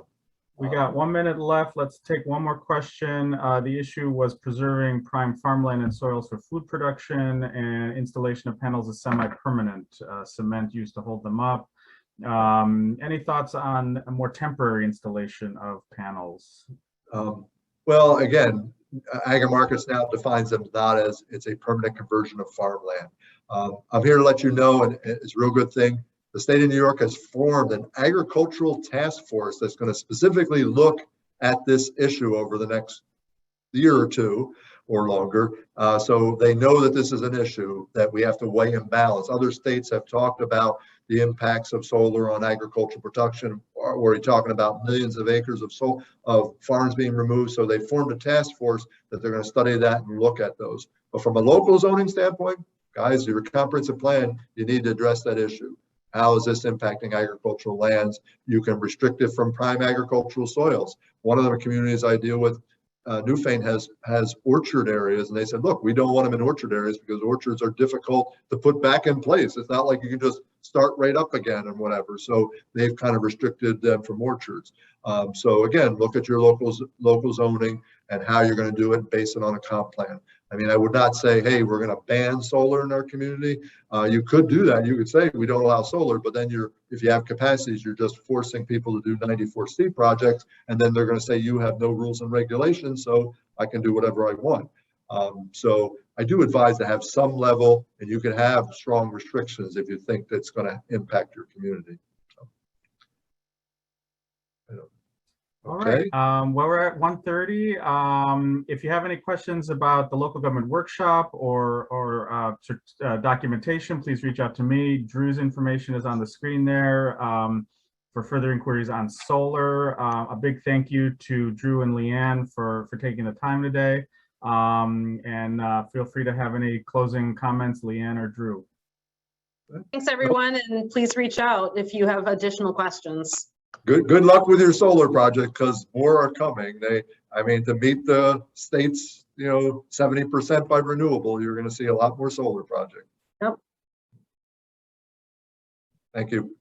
We got 1 minute left. Let's take one more question. The issue was preserving prime farmland and soils for food production, and installation of panels is semi-permanent. Cement used to hold them up. Any thoughts on a more temporary installation of panels?
Well, again, Agri-Markets now defines them not as it's a permanent conversion of farmland. I'm here to let you know, and it's a real good thing, the state of New York has formed an agricultural task force that's going to specifically look at this issue over the next year or two or longer. So they know that this is an issue that we have to weigh and balance. Other states have talked about the impacts of solar on agricultural production, or we're talking about millions of acres of farms being removed. So they formed a task force that they're going to study that and look at those. But from a local zoning standpoint, guys, your comprehensive plan, you need to address that issue. How is this impacting agricultural lands? You can restrict it from prime agricultural soils. One of the communities I deal with, Newfane has orchard areas, and they said, look, we don't want them in orchard areas because orchards are difficult to put back in place. It's not like you can just start right up again and whatever. So they've kind of restricted them from orchards. So again, look at your local zoning and how you're going to do it, base it on a comp plan. I mean, I would not say, hey, we're going to ban solar in our community. You could do that. You could say we don't allow solar, but then if you have capacities, you're just forcing people to do 94C projects, and then they're going to say you have no rules and regulations, so I can do whatever I want. So I do advise to have some level, and you can have strong restrictions if you think that's going to impact your community.
All right. Well, we're at 1:30. If you have any questions about the local government workshop or documentation, please reach out to me. Drew's information is on the screen there. for further inquiries on solar. A big thank you to Drew and Leanne for taking the time today. And feel free to have any closing comments, Leanne or Drew.
Thanks, everyone, and please reach out if you have additional questions.
Good luck with your solar project, because more are coming. I mean, to meet the state's, 70% by renewable, you're going to see a lot more solar projects.
Yep.
Thank you.